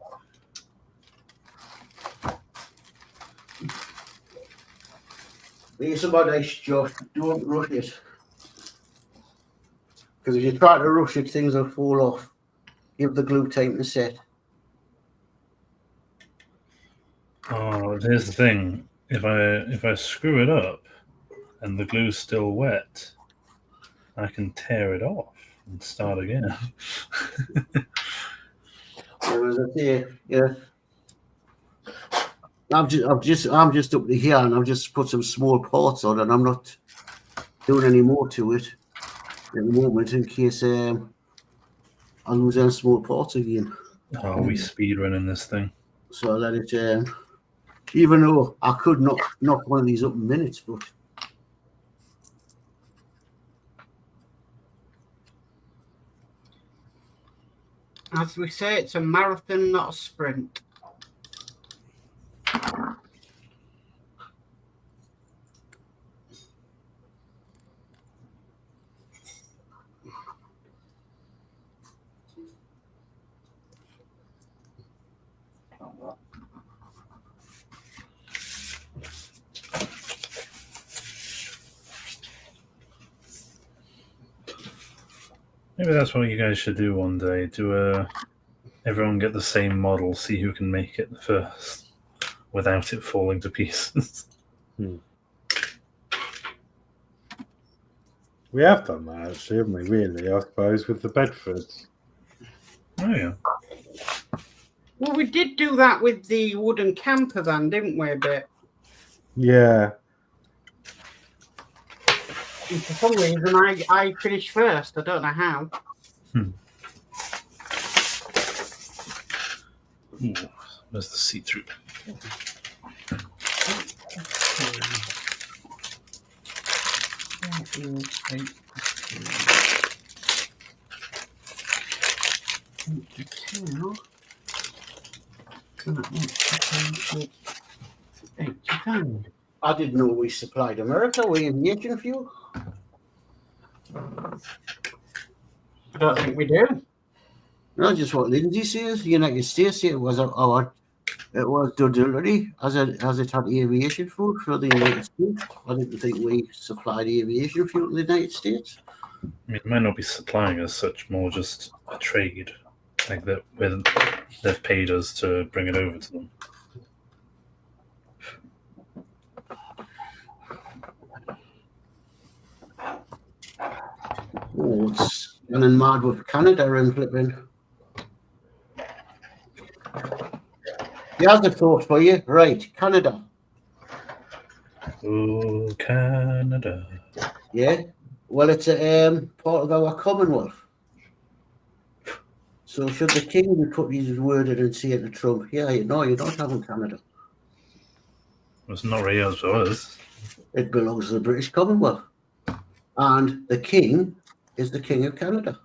Be somebody, Josh, don't rush it. Because if you try to rush it, things will fall off. Give the glue time to set. Oh, here's the thing. If I screw it up and the glue's still wet, I can tear it off and start again. So as I say, yeah. I'm just up to here, and I've just put some small parts on, and I'm not doing any more to it at the moment in case I lose any small parts again. Oh, we speed running this thing. So I let it. Even though I could knock one of these up in minutes, but. As we say, it's a marathon, not a sprint. Maybe that's what you guys should do one day. Everyone get the same model, see who can make it first without it falling to pieces. We have done that actually, haven't we? Really, I suppose, with the Bedfords. Oh yeah. Well, we did do that with the wooden camper van, didn't we, a bit? Yeah. And for some reason, I finished first. I don't know how. Ooh, there's the see-through. I didn't know we supplied America with aviation fuel. I don't think we do. No, just what Lindsey says. The United States, it was done delivery as it had aviation fuel for the United States. I didn't think we supplied aviation fuel to the United States. I mean, it might not be supplying as such, more just a trade, like that where they've paid us to bring it over to them. Oh, it's running mad with Canada and flipping. Here's a thought for you. Right, Canada. Oh, Canada. Yeah. Well, it's a part of our Commonwealth. So should the King be putting his word in and saying to Trump, yeah, you don't have in Canada. It's not really as well as. It belongs to the British Commonwealth. And the King is the King of Canada.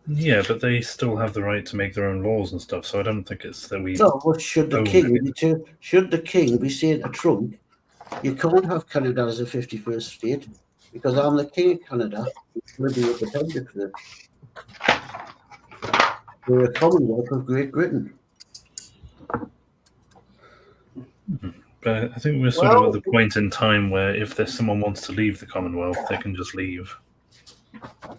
Yeah, but they still have the right to make their own laws and stuff, so I don't think it's that we... No, but should the King be saying to Trump, you can't have Canada as a 51st state because I'm the King of Canada, we'll be independent for it. We're a Commonwealth of Great Britain. But I think we're sort of at the point in time where if there's someone wants to leave the Commonwealth, they can just leave.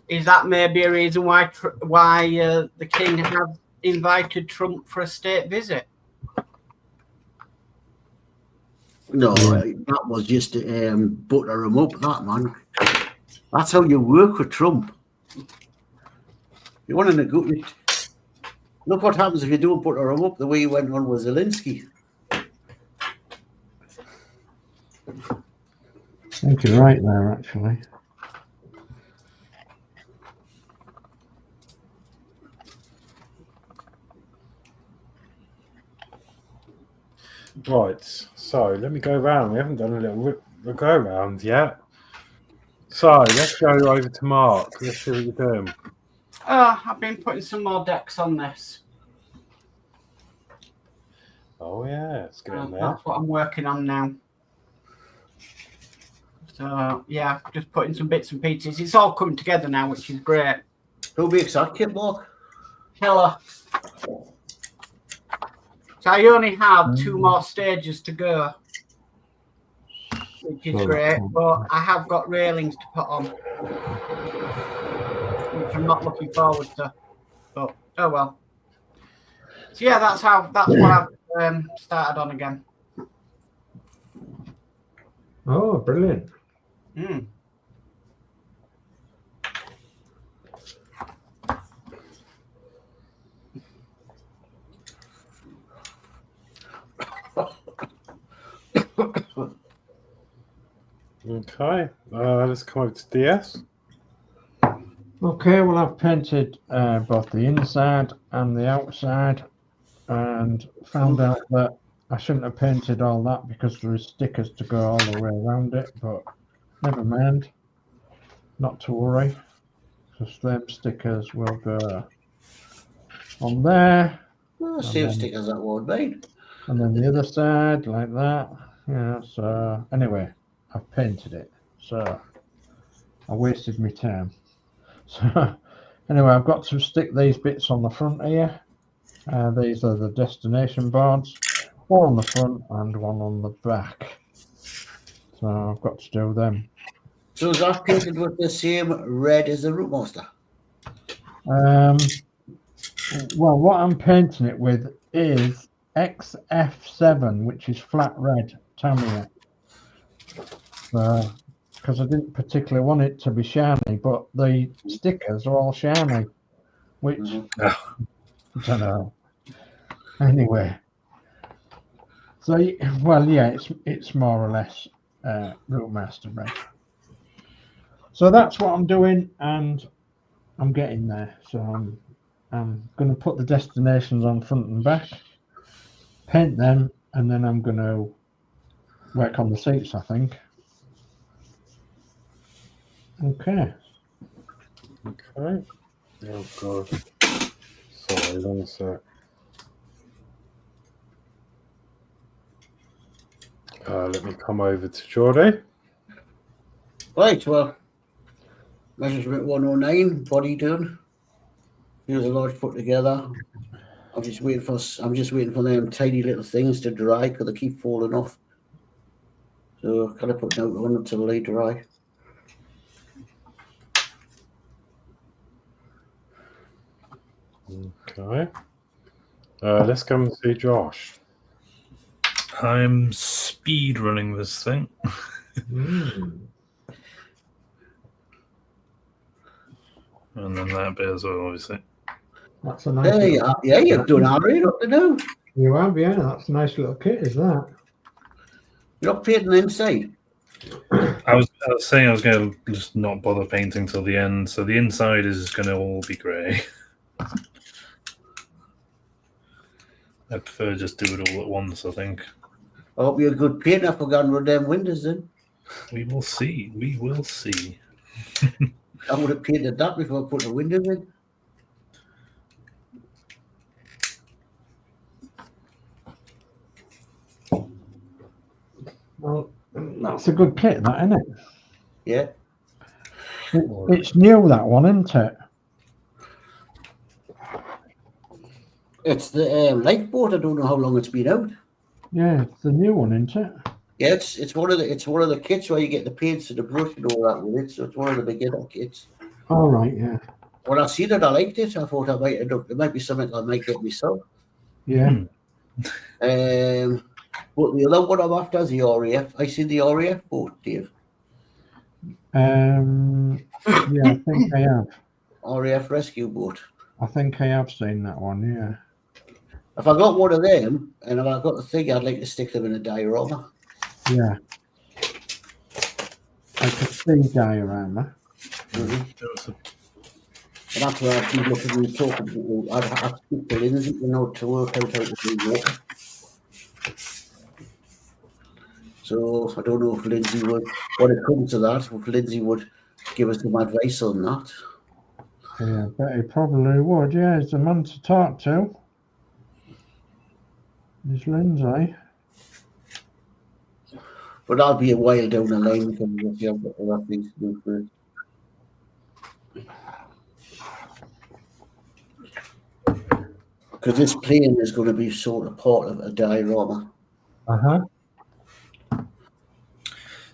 Is that maybe a reason why the King has invited Trump for a state visit? No, that was just butter him up, that man. That's how you work with Trump. You want to negotiate. Look what happens if you don't butter him up the way he went on with Zelensky. I think you're right there, actually. Right, so let me go around. We haven't done a little go around yet. So let's go over to Mark. Let's see what you're doing. I've been putting some more decks on this. Oh yeah, it's good there. That's what I'm working on now. So yeah, just putting some bits and pieces. It's all coming together now, which is great. Who makes that kit, Mark? Hella. So I only have 2 more stages to go, which is great, but I have got railings to put on, which I'm not looking forward to, but oh well. So yeah, that's what I've started on again. Oh, brilliant. Okay, let's come over to DS. Okay, well, I've painted both the inside and the outside, and found out that I shouldn't have painted all that because there is stickers to go all the way around it, but never mind, not to worry, because them stickers will go on there, Well, same stickers that one made. and then the other side like that. Yeah, so anyway, I've painted it, so I wasted my time. So anyway, I've got to stick these bits on the front here. These are the destination boards, one on the front and one on the back. So I've got to do them. So is that painted with the same red as the Root Monster? Well, what I'm painting it with is XF7, which is flat red Tamiya. Because I didn't particularly want it to be shiny, but the stickers are all shiny, which I don't know. Anyway, so well, yeah, it's more or less Root Master red. So that's what I'm doing, and I'm getting there. So I'm going to put the destinations on front and back, paint them, and then I'm going to work on the seats, I think. Okay. Okay. Oh god. Sorry, one sec. Let me come over to Geordie. Right, well, measurement 109, body done. Here's a large put together. I'm just waiting for them tiny little things to dry because they keep falling off. So kind of put out on until they dry. Okay. Let's go and see Josh. I'm speed running this thing. And then that bit as well, obviously. That's a nice. There you are. Yeah, you've done all right up to do. You have, yeah. That's a nice little kit, is that? You're not painting the inside. I was saying I was going to just not bother painting till the end, so the inside is going to all be grey. I prefer just do it all at once, I think. I hope you're a good painter for getting rid of them windows then. We will see. We will see. I would have painted that before I put the windows in. Well, that's a good kit, that, isn't it? Yeah. It's new, that one, isn't it? It's the lifeboat. I don't know how long it's been out. Yeah, it's the new one, isn't it? Yeah, it's one of the kits where you get the paints and the brush and all that with it. So it's one of the beginner kits. All right, yeah. When I seen it, I liked it. I thought it might be something I might get myself. Yeah. But the other one I'm after is the RAF. I seen the RAF boat, Dave. Yeah, I think I have. RAF rescue boat. I think I have seen that one, yeah. If I got one of them, and if I got the thing, I'd like to stick them in a diorama. Yeah. I could see diorama. Mm-hmm. And that's where I've been looking and talking to people. I'd have to speak to Lindsey, to work out how to do water. So I don't know if Lindsey would, when it comes to that, if Lindsey would give us some advice on that. Yeah, I bet he probably would. Yeah, he's the man to talk to. He's Lindsey. But that'll be a while down the line because I've got other things to do first. Because this plane is going to be sort of part of a diorama. Uh-huh.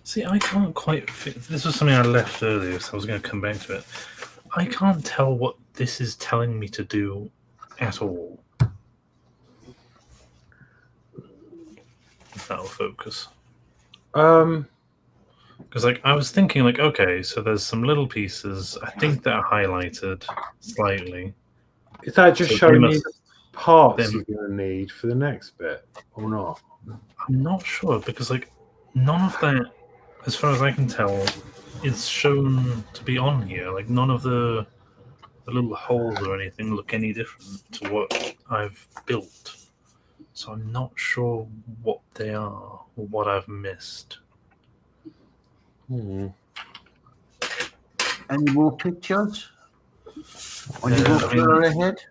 See, I can't quite fit. This was something I left earlier, so I was going to come back to it. I can't tell what this is telling me to do at all. If that'll focus. Because I was thinking okay, so there's some little pieces. I think they're highlighted slightly. Is that just So showing they you must- the parts them- you're going to need for the next bit, or not? I'm not sure because none of that. as far as I can tell, it's shown to be on here. Like none of the little holes or anything look any different to what I've built. So I'm not sure what they are or what I've missed. Any more pictures? Or you go further ahead?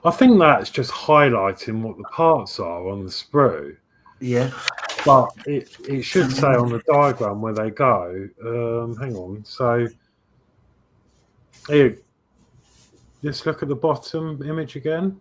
I think that's just highlighting what the parts are on the sprue. Yeah. But it should say on the diagram where they go. Hang on. So here, just look at the bottom image again.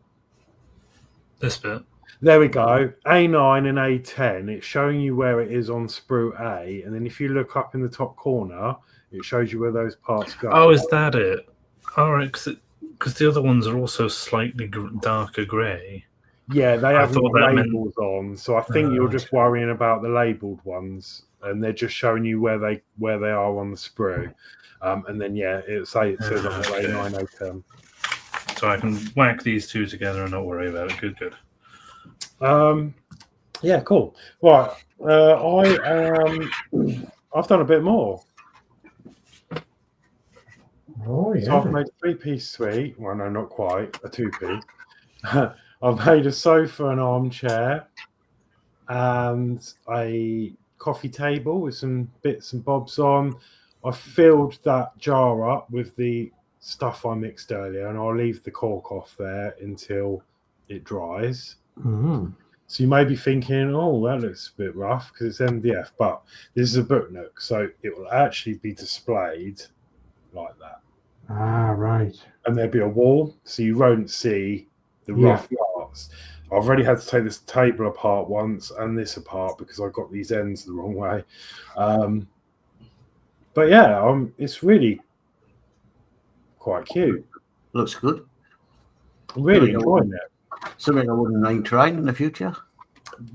This bit. There we go. A9 and A10. It's showing you where it is on sprue A, and then if you look up in the top corner, it shows you where those parts go. Oh, is that it? All right, because the other ones are also slightly darker grey. Yeah, they have that labels on, so I think you're just worrying about the labelled ones, and they're just showing you where they are on the sprue. And then it says on the A9, A10. So I can whack these two together and not worry about it. Good. Yeah, cool. Right, I've done a bit more. Oh, yeah. So I've made a 3-piece suite. Well, no, not quite. A 2-piece. I've made a sofa and armchair and a coffee table with some bits and bobs on. I filled that jar up with the stuff I mixed earlier, and I'll leave the cork off there until it dries. Mm-hmm. So you may be thinking, oh, that looks a bit rough because it's MDF, but this is a book nook, so it will actually be displayed like that. Ah, right. And there'd be a wall, so you won't see the rough parts. I've already had to take this table apart once and this apart because I got these ends the wrong way. But yeah, it's really quite cute. Looks good. I'm really enjoying it. Something I wouldn't mind trying in the future.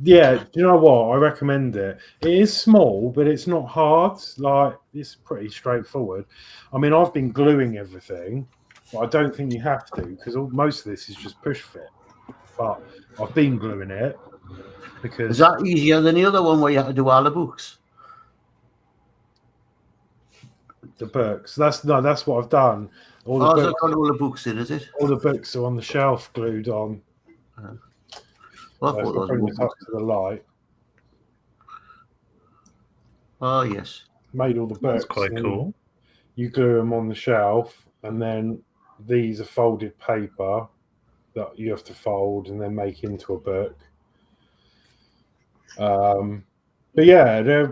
Yeah, do you know what? I recommend it. It is small, but it's not hard. Like, it's pretty straightforward. I mean, I've been gluing everything, but I don't think you have to because most of this is just push fit. But I've been gluing it because... Is that easier than the other one where you had to do all the books? The books. That's what I've done. All the Oh, books, it's got all the books in, is it? all the books are on the shelf glued on. Well, I So thought if I those bring were this up to the light. Oh, yes. Made all the books. That's quite and cool. You glue them on the shelf, and then these are folded paper that you have to fold and then make into a book. But yeah,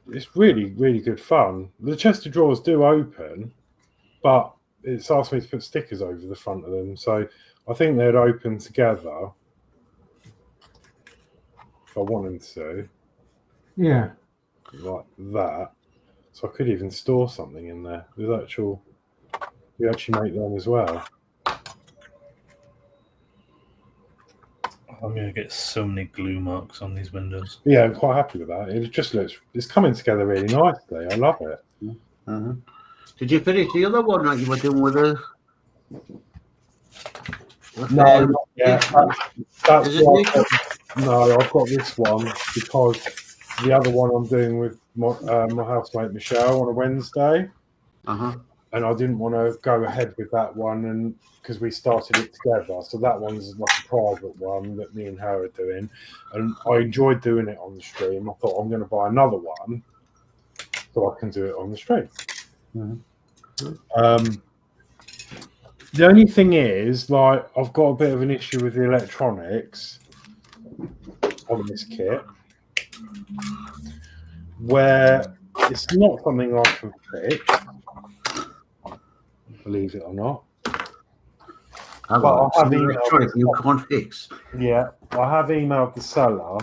it's really, really good fun. The chest of drawers do open, but it's asked me to put stickers over the front of them, so I think they'd open together if I wanted to. Yeah. Like that. So I could even store something in there. You actually make them as well. I'm going to get so many glue marks on these windows. Yeah, I'm quite happy with that. It just it's coming together really nicely. I love it. Uh-huh. Did you finish the other one that you were doing with the... No, yeah, that's Is it what no, I've got this one because the other one I'm doing with my housemate Michelle on a Wednesday, Uh-huh. and I didn't want to go ahead with that one, and because we started it together, so that one's like a private one that me and her are doing, and I enjoyed doing it on the stream. I thought I'm going to buy another one so I can do it on the stream. Mm-hmm. The only thing is, like, I've got a bit of an issue with the electronics on this kit, where it's not something I can fix, believe it or not. But I have emailed you can't fix. Yeah, I have emailed the seller,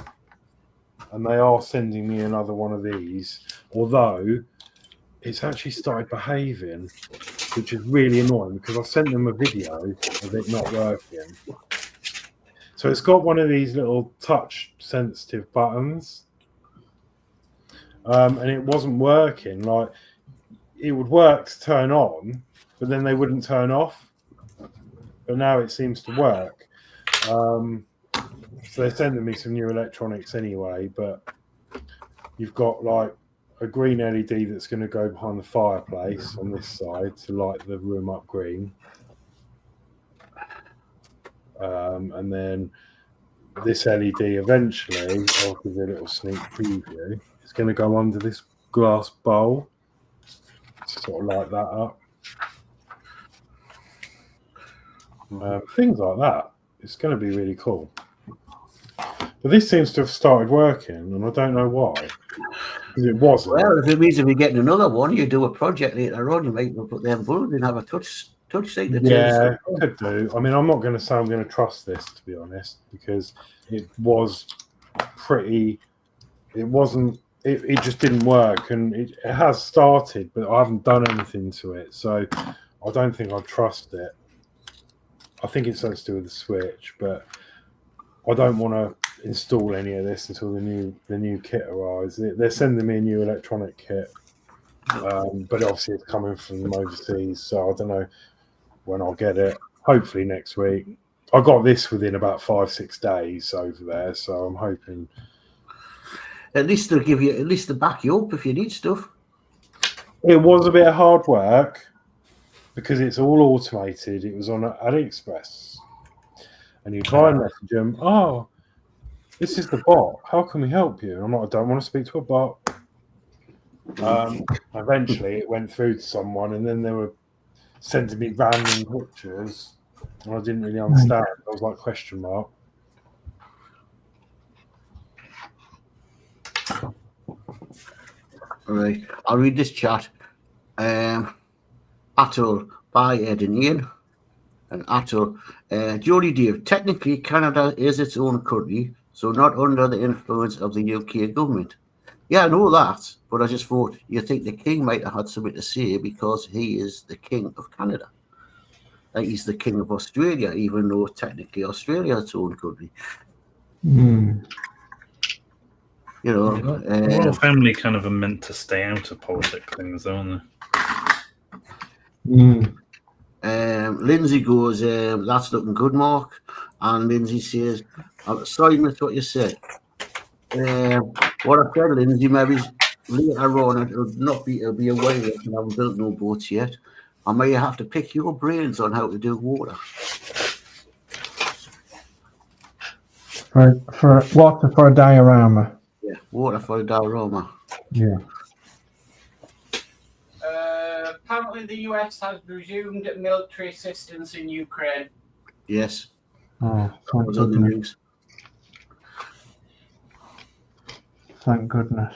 and they are sending me another one of these, although it's actually started behaving, which is really annoying because I sent them a video of it not working. So it's got one of these little touch sensitive buttons, and it wasn't working. Like, it would work to turn on, but then they wouldn't turn off. But now it seems to work. So they're sending me some new electronics anyway, but you've got like a green LED that's going to go behind the fireplace on this side to light the room up green. And then this LED eventually, I'll give you a little sneak preview, it's going to go under this glass bowl to sort of light that up. Things like that. It's going to be really cool. But this seems to have started working, and I don't know why. Because it wasn't. Well, if it means if you're getting another one, you do a project later on, you might put them bulbs and have a touch seat. Yeah, could do. I mean, I'm not going to say I'm going to trust this, to be honest, because it was pretty. It wasn't. It just didn't work, and it has started, but I haven't done anything to it, so I don't think I'd trust it. I think it's something to do with the switch, but I don't want to install any of this until the new kit arrives. They're sending me a new electronic kit, but obviously it's coming from them overseas, so I don't know when I'll get it. Hopefully next week. I got this within about 5-6 days over there, so I'm hoping. At least they'll give you, at least they'll back you up if you need stuff. It was a bit of hard work because it's all automated. It was on AliExpress, and you try and message them. Oh, this is the bot. How can we help you? And I'm like, I don't want to speak to a bot. Eventually, it went through to someone, and then they were sending me random pictures, and I didn't really understand. I was like, question mark. All right, I'll read this chat. Atoll by Ed and Ian. And Atoll, Geordie Dave, technically Canada is its own country, so not under the influence of the UK government. Yeah, I know that, but I just thought you think the king might have had something to say because he is the king of Canada. Like he's the king of Australia, even though technically Australia is its own country. Mm. You know, royal family kind of are meant to stay out of politics things, aren't they? Mm. Lindsey goes, that's looking good, Mark. And Lindsey says, sorry, that's what you said. What I said, Lindsey, maybe later on, it'll be a while, and I haven't built no boats yet. I may have to pick your brains on how to do water. For water for a diorama. Yeah, water for a diorama. Yeah. Apparently, the US has resumed military assistance in Ukraine. Yes. Oh, That was on the news. Thank goodness.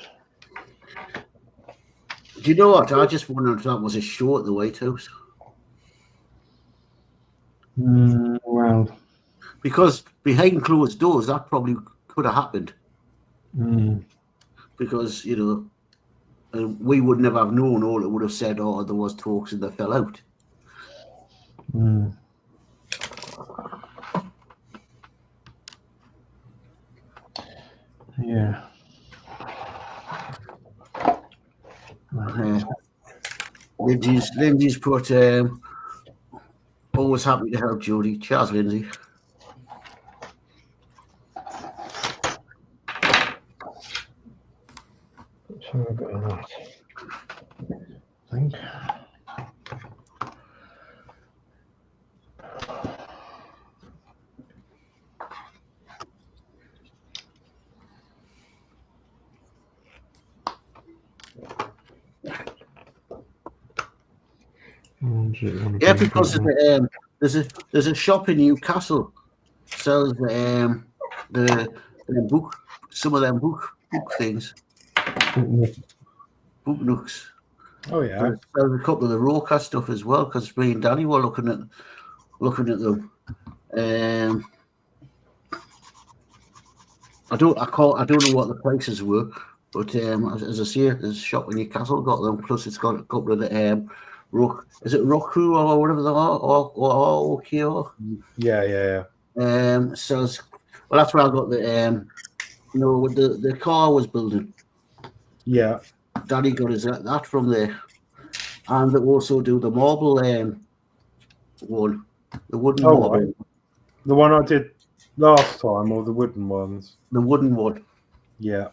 Do you know what? I just wondered if that was a show at the White House. Well. Because behind closed doors, that probably could have happened. Because, you know, we would never have known. All it would have said, oh, there was talks and they fell out. Yeah. Lindsay's put, always happy to help Geordie. Cheers, Lindsay. So a bit of that. I think. Yeah, because there's a shop in Newcastle sells the book, some of them book things. Book nooks. Oh yeah. There's a couple of the Roca stuff as well, because me and Danny were looking at them. I don't know what the prices were, but as I say, there's a shop in Newcastle got them. Plus, it's got a couple of the is it Roku or whatever they are, or Kyo? Yeah. So well, that's where I got the the car I was building. Yeah. Daddy got his that from there. And they also do the marble one, the wooden Oh, marble, right. The one I did last time, or the wooden ones? the wooden one. Yeah.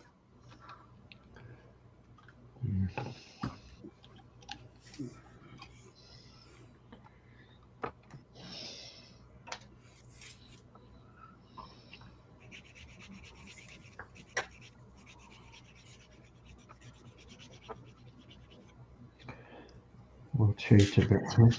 We'll cheat a bit, I think.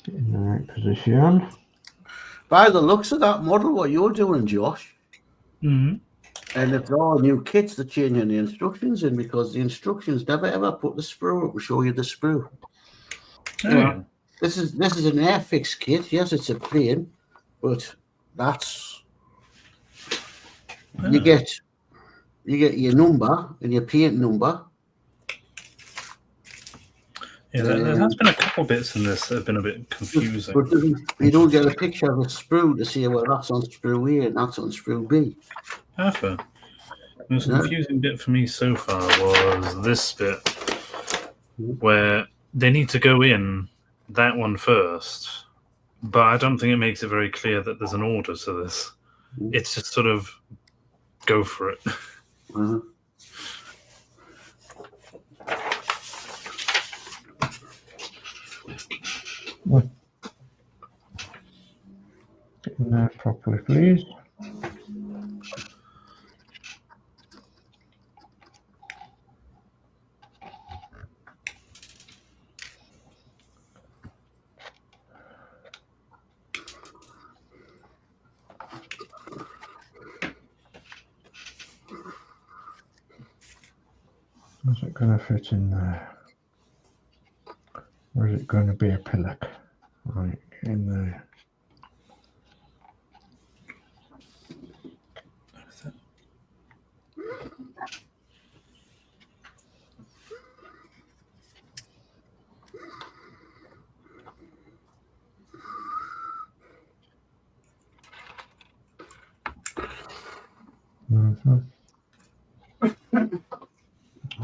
In the right position. By the looks of that model, what you're doing, Josh, Mm-hmm. and it's all new kits, they're changing the instructions in because the instructions never ever put the sprue up and show you the sprue. Yeah. This is an Airfix kit. Yes, it's a plane, but that's you get your number and your paint number. Yeah, there has been a couple bits in this that have been a bit confusing. But you don't get a picture of a sprue to say, well, that's on sprue A and that's on sprue B. Perfect. The most confusing bit for me so far was this bit where they need to go in that one first, but I don't think it makes it very clear that there's an order to this. It's just sort of go for it. Mm-hmm. Get in there properly, please. Is it going to fit in there? Or is it going to be a pillock? Right, in there. Mm-hmm.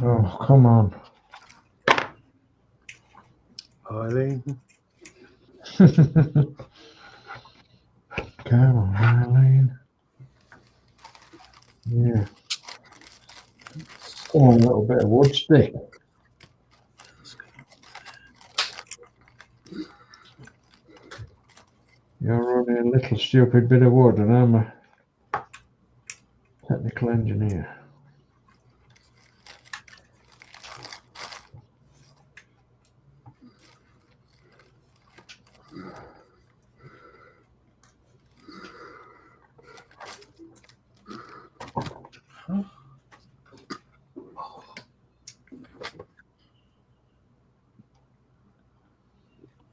Oh, come on. Eileen. Come on, Eileen. Yeah. Come on, a little bit of wood stick. You're only a little stupid bit of wood, and I'm a technical engineer.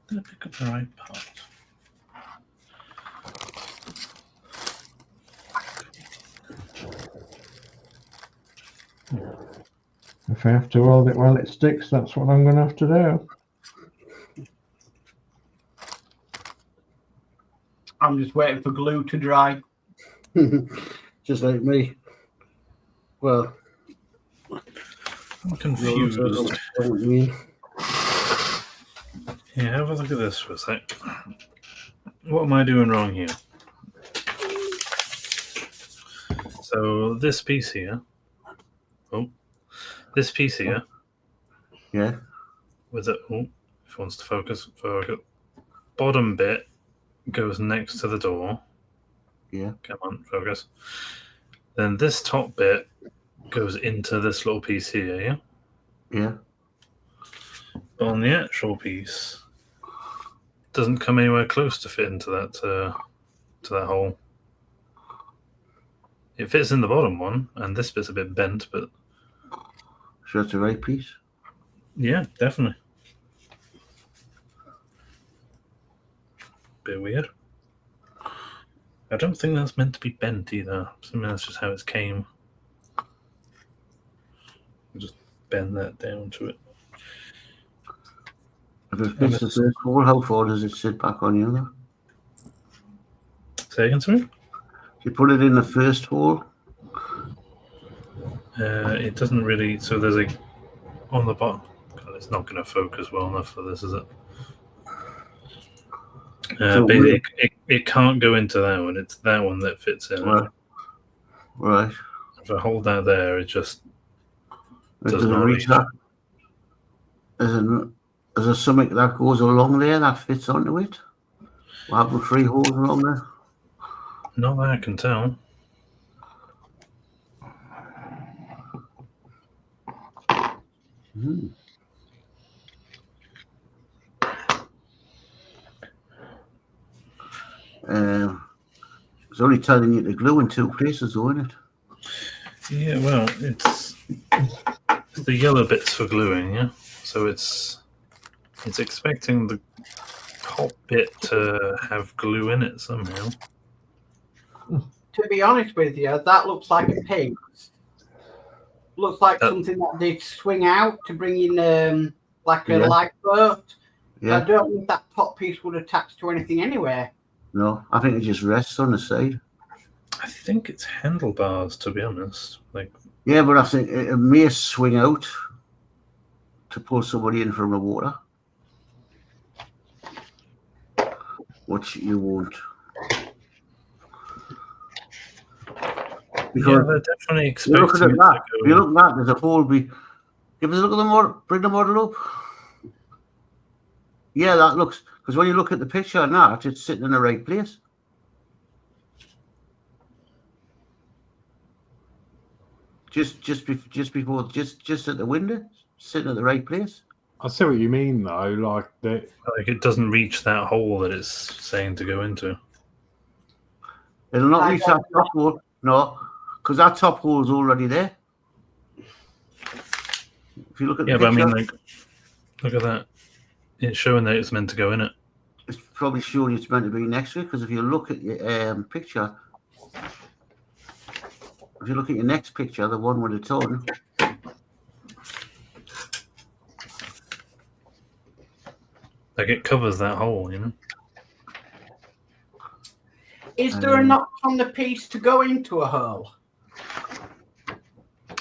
Did I pick up the right part? If I have to hold it while it sticks, that's what I'm going to have to do. I'm just waiting for glue to dry. Just like me. Well, I'm confused. Yeah, have a look at this for a sec. What am I doing wrong here? So this piece here. This piece here. Yeah. With it. Oh, if it wants to focus. Bottom bit goes next to the door. Yeah. Come on, focus. Then this top bit goes into this little piece here, yeah? Yeah. But on the actual piece, doesn't come anywhere close to fit into that hole. It fits in the bottom one, and this bit's a bit bent, but So that's the right piece. yeah, definitely. bit weird. I don't think that's meant to be bent either. I think that's just how it came. Just bend that down to it. If it fits the first hole, how far does it sit back on the other? Say again, sorry? You put it in the first hole. It doesn't really. So there's a on the bottom. God, it's not going to focus well enough for this, is it? But it can't go into that one. It's that one that fits in. Right. If I hold that there, it just does not reach that. Is there something that goes along there that fits onto it? We'll have the 3 holes along there. Not that I can tell. It's only telling you to glue in 2 places, though, isn't it? Yeah, well, it's the yellow bits for gluing, yeah. So it's expecting the top bit to have glue in it somehow. To be honest with you, that looks like a pig. Looks like something that they'd swing out to bring in like a lifeboat. Yeah. I don't think that top piece would attach to anything anywhere. No, I think it just rests on the side. I think it's handlebars, to be honest. Like, yeah, but I think it may swing out to pull somebody in from the water, which you won't. Because they're definitely expecting you look at that. If you look at that, there's a hole. Give us a look at the model. Bring the model up. Yeah, that looks. Because when you look at the picture on that, it's sitting in the right place. Just before, just at the window, sitting at the right place. I see what you mean, though. Like it doesn't reach that hole that it's saying to go into. It'll not reach that top hole. No, because that top hole is already there. If you look at the picture, but I mean, like, look at that. It's showing that it's meant to go in it. It's probably showing it's meant to be next to it, because if you look at your picture, if you look at your next picture, the one with the ton, like, it covers that hole, you know. Is there a notch on the piece to go into a hole?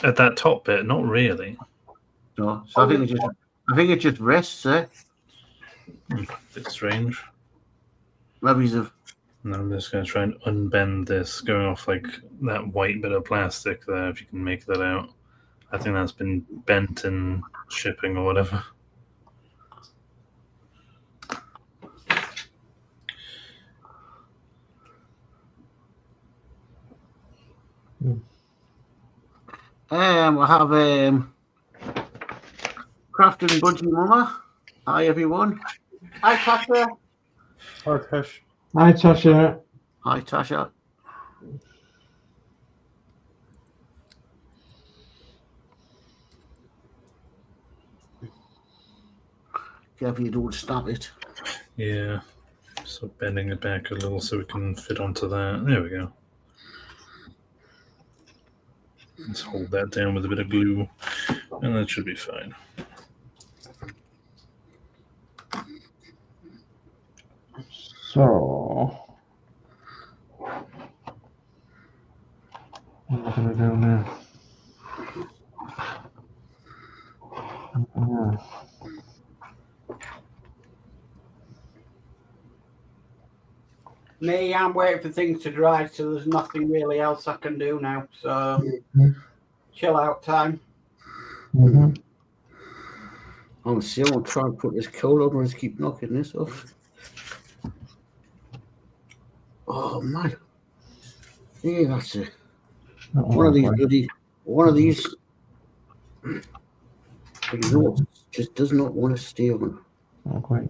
At that top bit, not really. No, so I think it just rests there. Bit strange. Maybe he's a. And I'm just going to try and unbend this, going off like that white bit of plastic there, if you can make that out. I think that's been bent in shipping or whatever. I have Crafty and Budgie Mama. Hi everyone. Hi Tasha. Hi Tash. Hi Tasha. Hi Tasha. Careful you don't stab it. Yeah. So bending it back a little so we can fit onto that. There we go. Let's hold that down with a bit of glue, and that should be fine. So, what am I going to do now? Me, I'm waiting for things to dry, so there's nothing really else I can do now. So, chill out time. I'll see. I'll try and put this coal over and keep knocking this off. Oh man! Yeah, that's it. One of these. Just does not want to stay on. Not quite.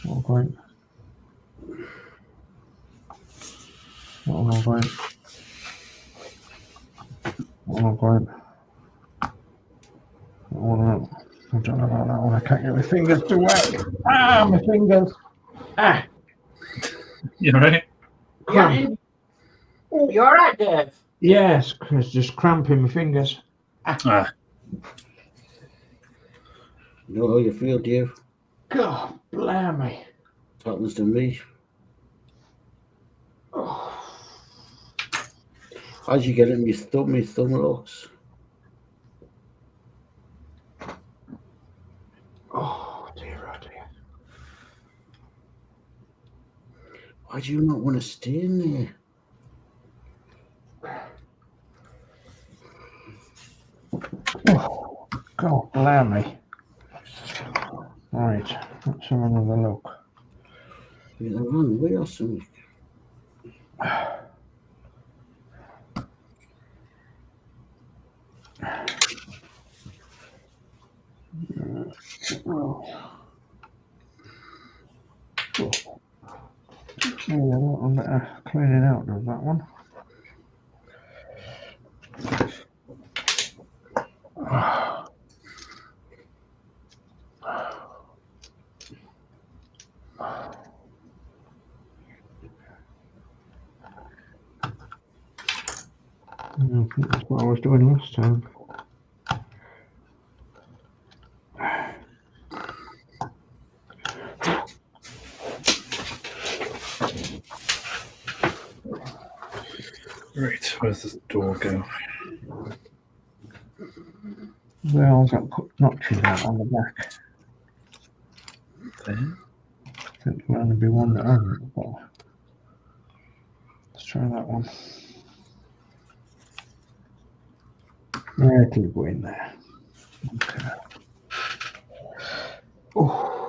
Not quite. Not quite. Not quite. don't know about that one. I can't get my fingers to work. Ah, my fingers. Ah. You alright? Yeah. You all right, Dave? Yes, it's just cramping my fingers. Ah, You know how you feel, Dave? God, blimey. It happens to me. Oh, As you get in my thumb locks. oh dear, oh dear. Why do you not want to stay in there? Oh, God, blimey. Right, let's have another look. They run away or something. Yeah, a little bit of cleaning out of that one. I think that's what I was doing last time. right. Where's this door go? Well, I've got notches out on the back. There. I think there'll only be one that hasn't, but let's try that one. Yeah, it'll go in there. Okay. Oh.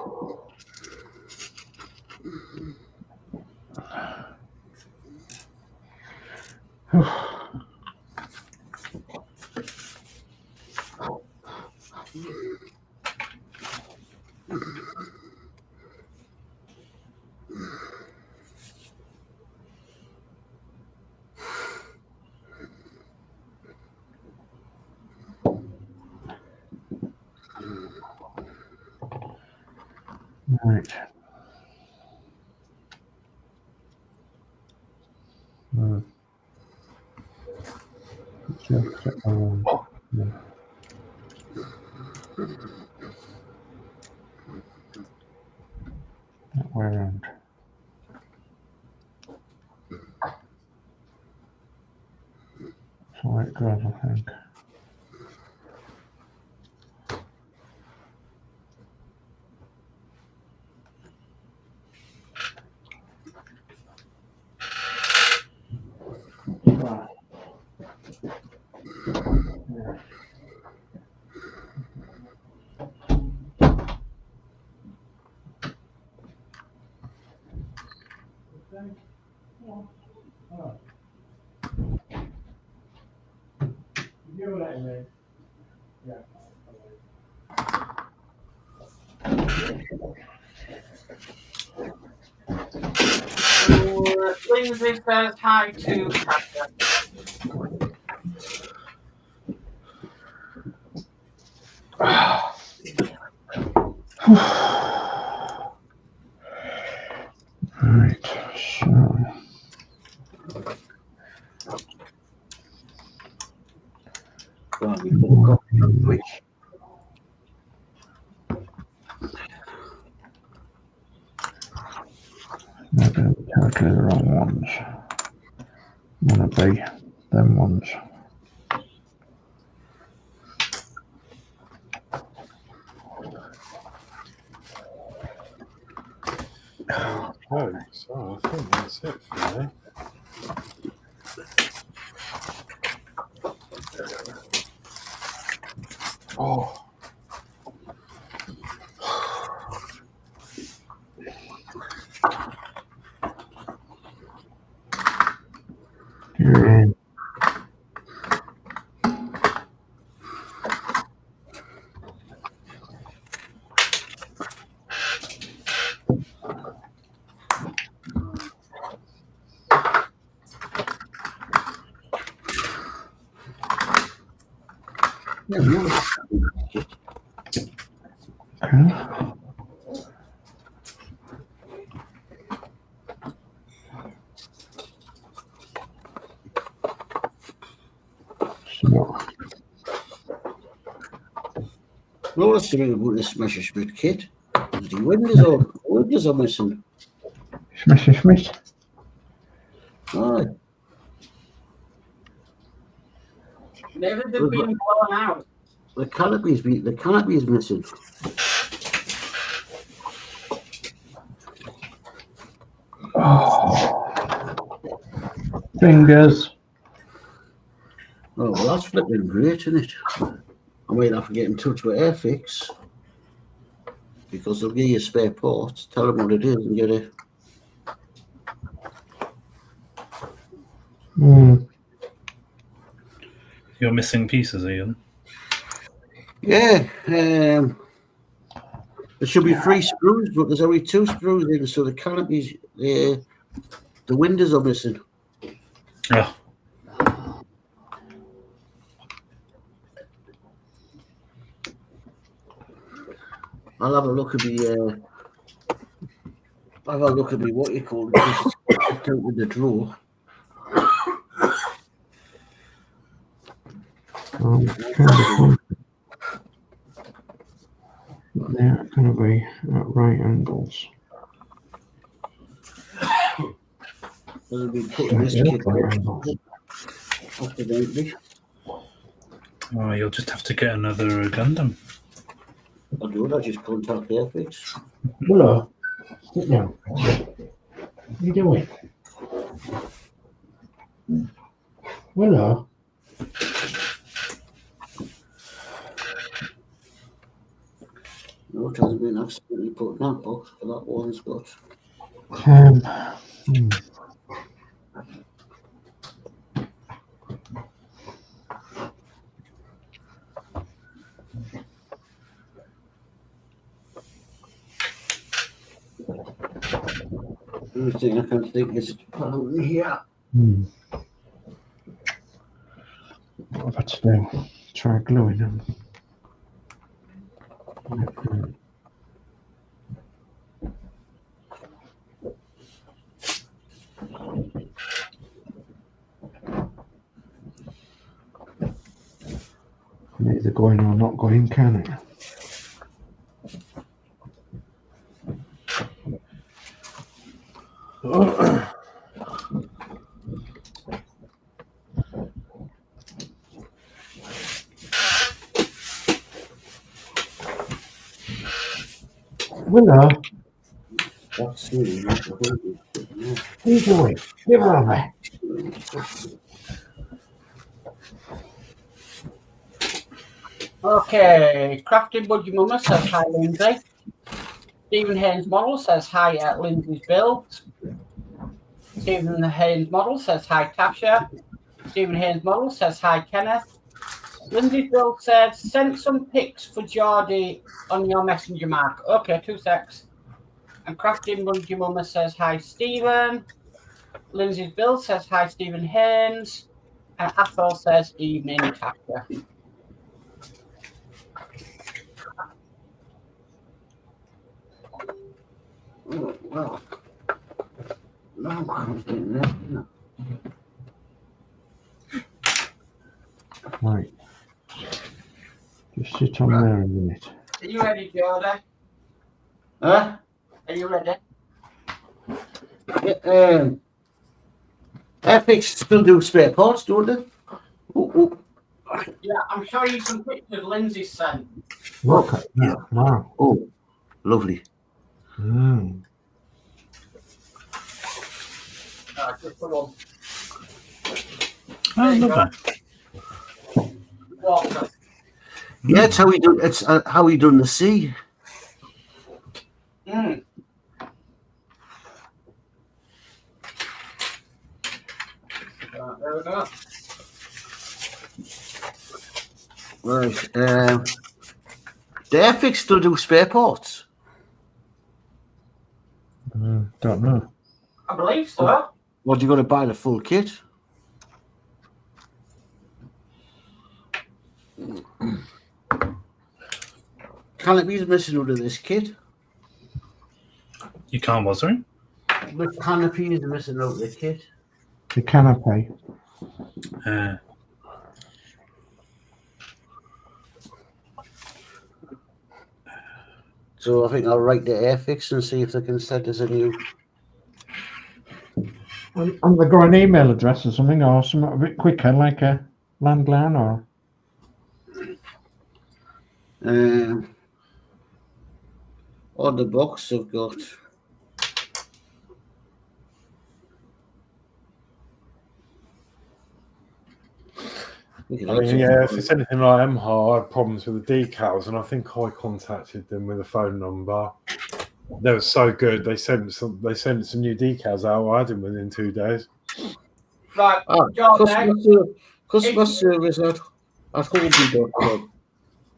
Right. Just yeah. That way around. That's how it goes, I think. Right. Yeah. Lindsey says hi to Catherine. Right, so Right, we put a copy on quick. I don't totally the wrong ones. Wanna be them ones. Okay, so I think that's it for me. Oh. Yeah. Notice the about this Messerschmitt kit. The windows are missing. Messerschmitt. Aye. Maybe they've been blown out. The canopy is missing. Fingers. Oh, well, that's flipping great, isn't it? I might have to get in touch with Airfix because they'll give you spare parts, tell them what it is and get it. You're missing pieces, Ian. Yeah, there should be 3 sprues, but there's only 2 sprues in, so the canopies, the windows are missing. Oh. I'll have a look at the what you call it, out with the drawer. They're going to be at right angles. I'll be putting this kit Right angles. accidentally. Oh, you'll just have to get another Gundam. I'll do it, I'll just contact Airfix. Willow, sit down. What are you doing? Willow? No, it hasn't been accidentally put in that box, but that one's got. The only thing I can think is down here. What have I to do? Try gluing them. Either going or not going, can it? Willow, That's really not the whole thing. what are you doing? Give her over. Okay, Crafty Budgie Mama says hi, Lindsey. Stephen Haynes Model says hi at Lindsey's Builds. Stephen Haynes Model says hi, Tasha. Stephen Haynes Model says hi, Kenneth. Lindsey's Build says send some pics for Geordie on your messenger mark. Okay, 2 secs. And Crafty Budgie Mama says hi, Stephen. Lindsey's Build says hi, Stephen Haynes. And Athol says evening, Tasha. Oh, well. No, I can't get that. No. Right. Just sit on there a minute. Are you ready, Geordie? Huh? Are you ready? Airfix still do spare parts, don't they? Oh. Yeah, I'm showing you some pictures Lindsay sent. Look at that. Wow. Oh, lovely. Just put on. Oh, lovely. Water. Yeah, it's how we do. It's how we done the sea. Mm. There we go. Right. Do Airfix still do spare parts? Don't know. I believe so. Or do you got to buy the full kit? Canopy's missing out of this kit. You can't, was there? The canopy is missing out of the kit. The canopy. So I think I'll write to Airfix and see if they can send us a new. And they got an email address or something, or something a bit quicker, like a landline, or On the box I've got. I mean, yeah, if it's anything like MHA, I had problems with the decals, and I think I contacted them with a phone number. They were so good. They sent some new decals out. I had them within 2 days. Right, Customer service at hobbies.com.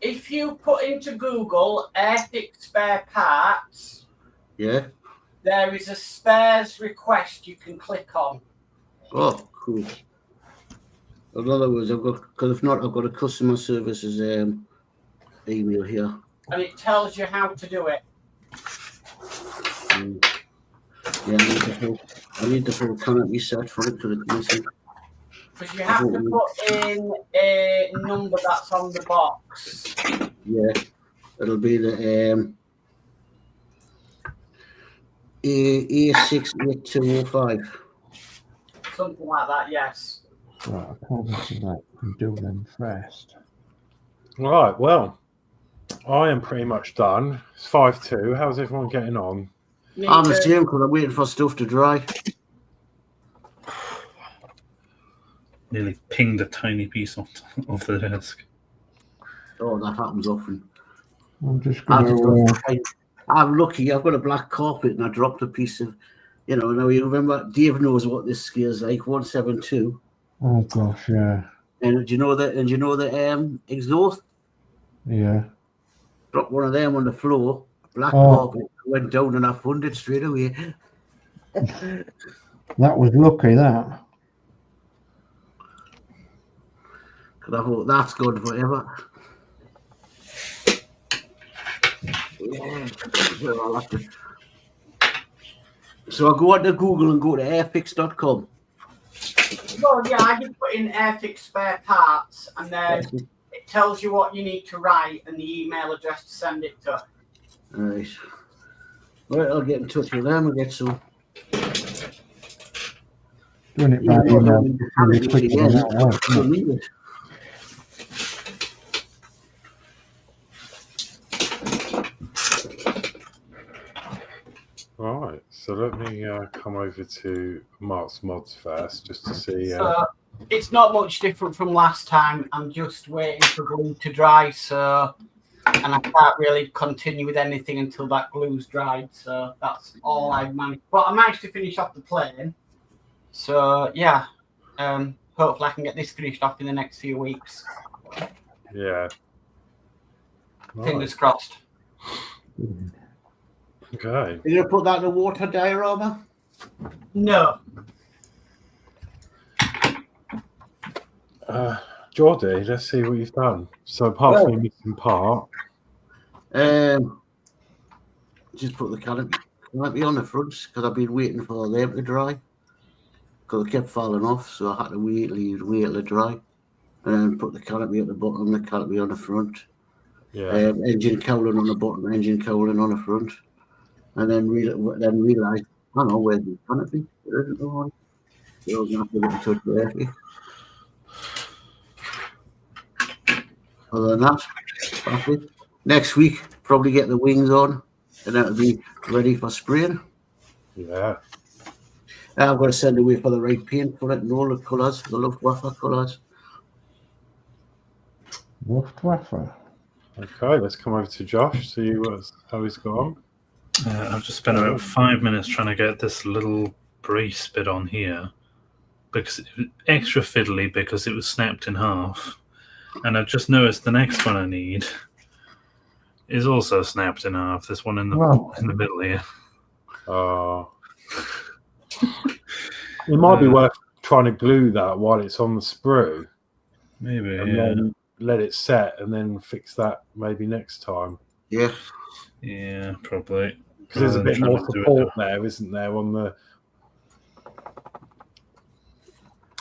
if you put into Google Airfix spare parts, Yeah. there is a spares request you can click on. Oh, cool. In other words, because if not, I've got a customer services email here. And it tells you how to do it. Yeah, I need the full current reset for it because it's missing. Because you have to put in a number that's on the box. Yeah, it'll be the A68205. Something like that, yes. right, according to that, you do them first. Right, well, I am pretty much done. It's 5-2. How's everyone getting on? I'm the same because I'm waiting for stuff to dry. Nearly pinged a tiny piece off the desk. Oh, that happens often. I'm just going to. I'm lucky. I've got a black carpet and I dropped a piece of, now you remember, Dave knows what this scale is like, 172. Oh gosh, yeah. And do you know the exhaust? Yeah. Dropped one of them on the floor. Black carpet went down and I found it straight away. That was lucky, that. Because I thought that's gone forever. Yeah. So I go onto Google and go to airfix.com. Well, yeah, I just put in Airfix spare parts, and then it tells you what you need to write and the email address to send it to. Right. Right, I'll get in touch with them and get some. Doing it by email. Really quick than that, isn't it? Right, so let me come over to Mark's Mods first, just to see. So it's not much different from last time. I'm just waiting for glue to dry, and I can't really continue with anything until that glue's dried. So that's all I've managed. But I managed to finish off the plane. So yeah, hopefully I can get this finished off in the next few weeks. Yeah. Fingers crossed. Okay. Are you going to put that in a water diorama? No. Geordie, let's see what you've done. So apart from the missing part. Just put the canopy on the front because I've been waiting for them to dry. Because they kept falling off, so I had to wait till it dry. And then put the canopy at the bottom, the canopy on the front. Yeah. Engine cowling on the bottom, engine cowling on the front. And then realised, I don't know, where's the canopy? There isn't one. So I was going to have to get in touch with Airfix. Other than that, that's it. Next week, probably get the wings on, and that'll be ready for spraying. Yeah. I've got to send away for the right paint for it and all the colours, the Luftwaffe colours. Luftwaffe. Okay, let's come over to Josh, see how he's gone. I've just spent about 5 minutes trying to get this little brace bit on here because it was extra fiddly because it was snapped in half. And I've just noticed the next one I need is also snapped in half. This one in the middle here. It might be worth trying to glue that while it's on the sprue. Maybe, and then let it set and then fix that maybe next time. Yeah. Yeah, probably. Because there's a bit more support there, isn't there, on the...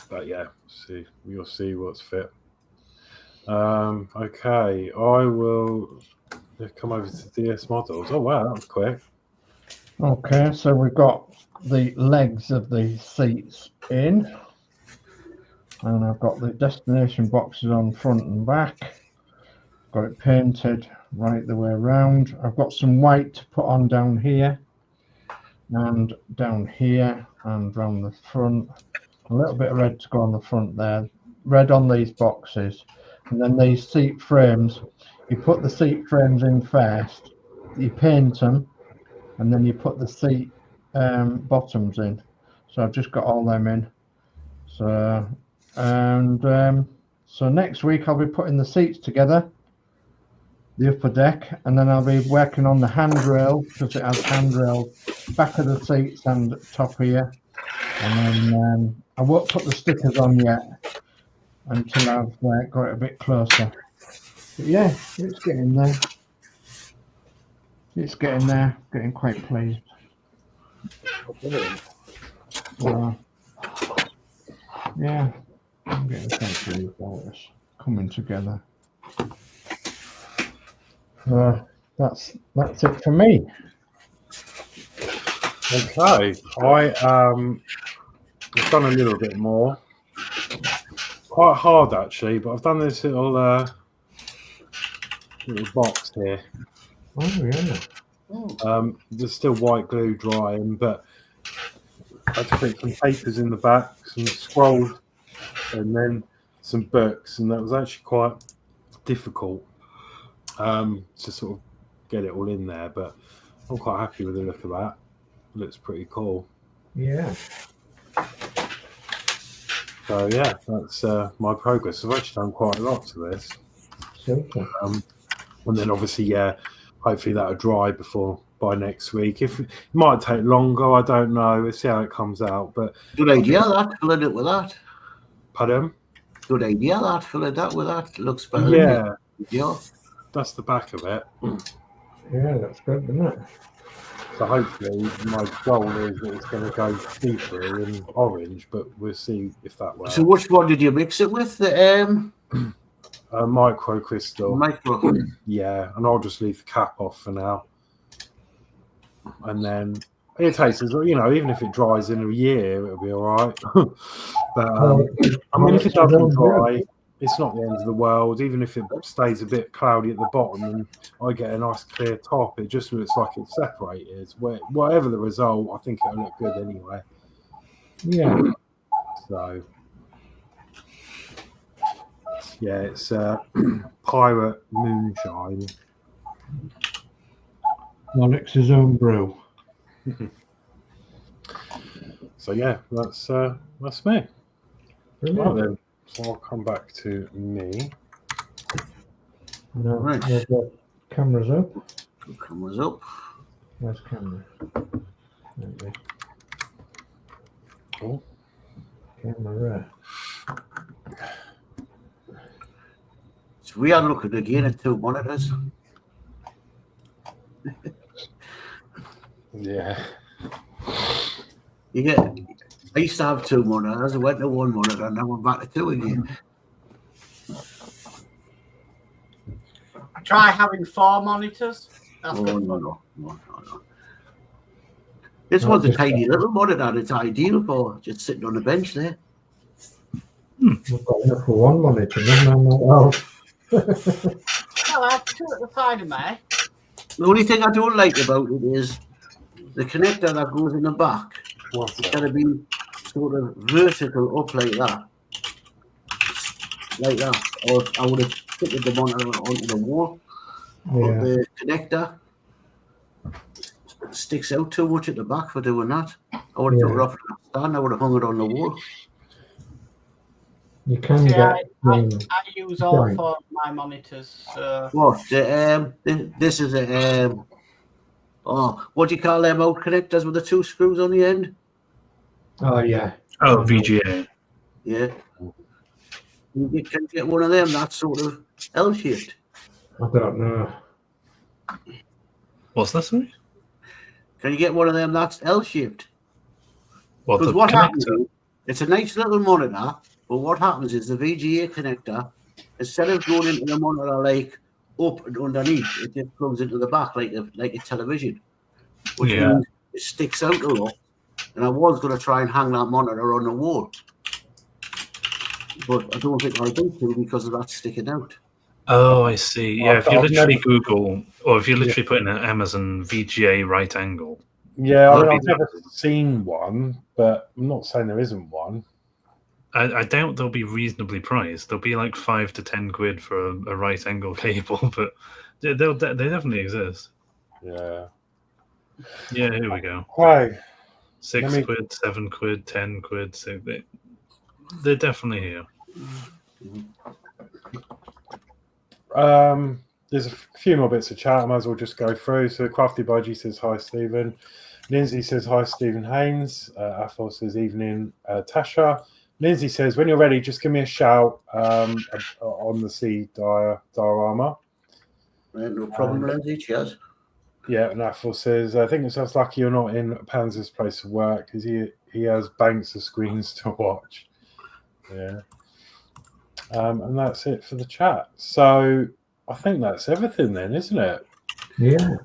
But yeah, we'll see what's fit. Okay, I will They've come over to DS Models. Oh wow, that was quick. Okay, so we've got the legs of the seats in, and I've got the destination boxes on front and back. Got it painted right the way around. I've got some white to put on down here and down here and round the front. A little bit of red to go on the front there. Red on these boxes. And then these seat frames, you put the seat frames in first, you paint them, and then you put the seat bottoms in. So I've just got all them in. So so next week I'll be putting the seats together, the upper deck, and then I'll be working on the handrail, because it has handrail back of the seats and top here. And then I won't put the stickers on yet until I've got it a bit closer. But yeah, it's getting there. It's getting there. Getting quite pleased. Yeah, I'm getting quite pleased about this coming together. That's it for me. Okay, I've done a little bit more. Quite hard actually, but I've done this little box here. Oh yeah. There's still white glue drying, but I had to put some papers in the back, some scrolls, and then some books, and that was actually quite difficult to sort of get it all in there. But I'm quite happy with the look of that. It looks pretty cool. Yeah. So yeah, that's my progress. I've actually done quite a lot to this. Super. And then obviously, yeah, hopefully that'll dry by next week. If it might take longer, I don't know. We'll see how it comes out. But Good idea, that. Filling it with that. pardon? Good idea, that. Filling that with that. Looks better. Yeah, Yeah. that's the back of it. Yeah, that's good, isn't it? So hopefully my goal is that it's going to go deeper in orange, but we'll see if that works. So which one did you mix it with? The Micro crystal. micro. Yeah, and I'll just leave the cap off for now. And then it takes, even if it dries in a year, it'll be all right. But I mean, if it doesn't dry, it's not the end of the world. Even if it stays a bit cloudy at the bottom and I get a nice clear top, it just looks like it's separated. Whatever the result, I think it'll look good anyway. Yeah. So, yeah, it's Pirate Moonshine. Alex's own brew. So yeah, that's me. Brilliant. Right then, so I'll come back to me. No, Right. the camera's up. Cameras up. Where's camera? Maybe. Oh. Camera. So we are looking again at 2 monitors. Yeah. You get. I used to have 2 monitors. I went to 1 monitor, and now I'm back to 2 again. Try having 4 monitors. That's Oh, good. no. This one's a tiny little monitor. It's ideal for just sitting on the bench there. We've got enough for 1 monitor, isn't there? Well, I have 2 at the side of me. The only thing I don't like about it is the connector that goes in the back. What's It's that? got to be sort of vertical up like that. Like that. Or I would have fitted the monitor onto the wall. But Yeah. the connector sticks out too much at the back for doing that. I would have took it off the stand. I would have hung it on the wall. You can See, get. I use all Right. 4 of my monitors. So What? This is a what do you call them out connectors with the 2 screws on the end? Oh, yeah. Oh, VGA. Yeah. You can get one of them that's sort of L-shaped. I don't know. What's that, sorry? Can you get one of them that's L-shaped? What, the Because what happens connector? is, it's a nice little monitor, but what happens is the VGA connector, instead of going into the monitor like up and underneath, it just comes into the back like a television, which Yeah. means it sticks out a lot. And I was going to try and hang that monitor on the wall, but I don't think I'll do to because of that sticking out. Oh, I see. Yeah, if you I've literally never- Google, or if you literally put in an Amazon VGA right angle. Yeah, I mean, That'd I've be never seen one, but I'm not saying there isn't one. I doubt they'll be reasonably priced. They'll be like 5 to 10 quid for a right angle cable, but they definitely exist. Yeah. Yeah, here we go. Hey, 6 Let me- quid, 7 quid, 10 quid. So they're definitely here. there's a few more bits of chat. I might as well just go through. So Crafty Budgie says hi, Stephen. Lindsey says hi, Stephen Haynes. Athol says evening, Tasha. Lindsey says, when you're ready, just give me a shout on the sea diorama. Right, no problem, Lindsay. Cheers. Yeah, and Athol says, I think it's just lucky you're not in Panzer's place of work because he has banks of screens to watch. Yeah. And that's it for the chat. So I think that's everything then, isn't it? Yeah.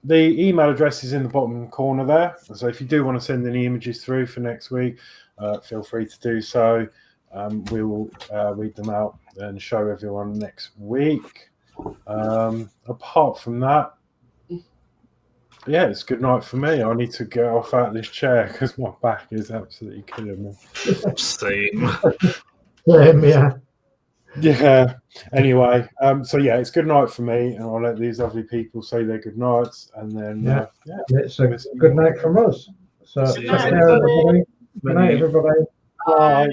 The email address is in the bottom corner there. So if you do want to send any images through for next week, feel free to do so. We will read them out and show everyone next week. Apart from that, yeah, it's good night for me. I need to get off out of this chair because my back is absolutely killing me. Same. Yeah. Yeah. Anyway, so yeah, it's good night for me, and I'll let these lovely people say their good nights, and then Yeah. It's a good night from us. So See take you care, later. everybody. Good night, everybody. Bye.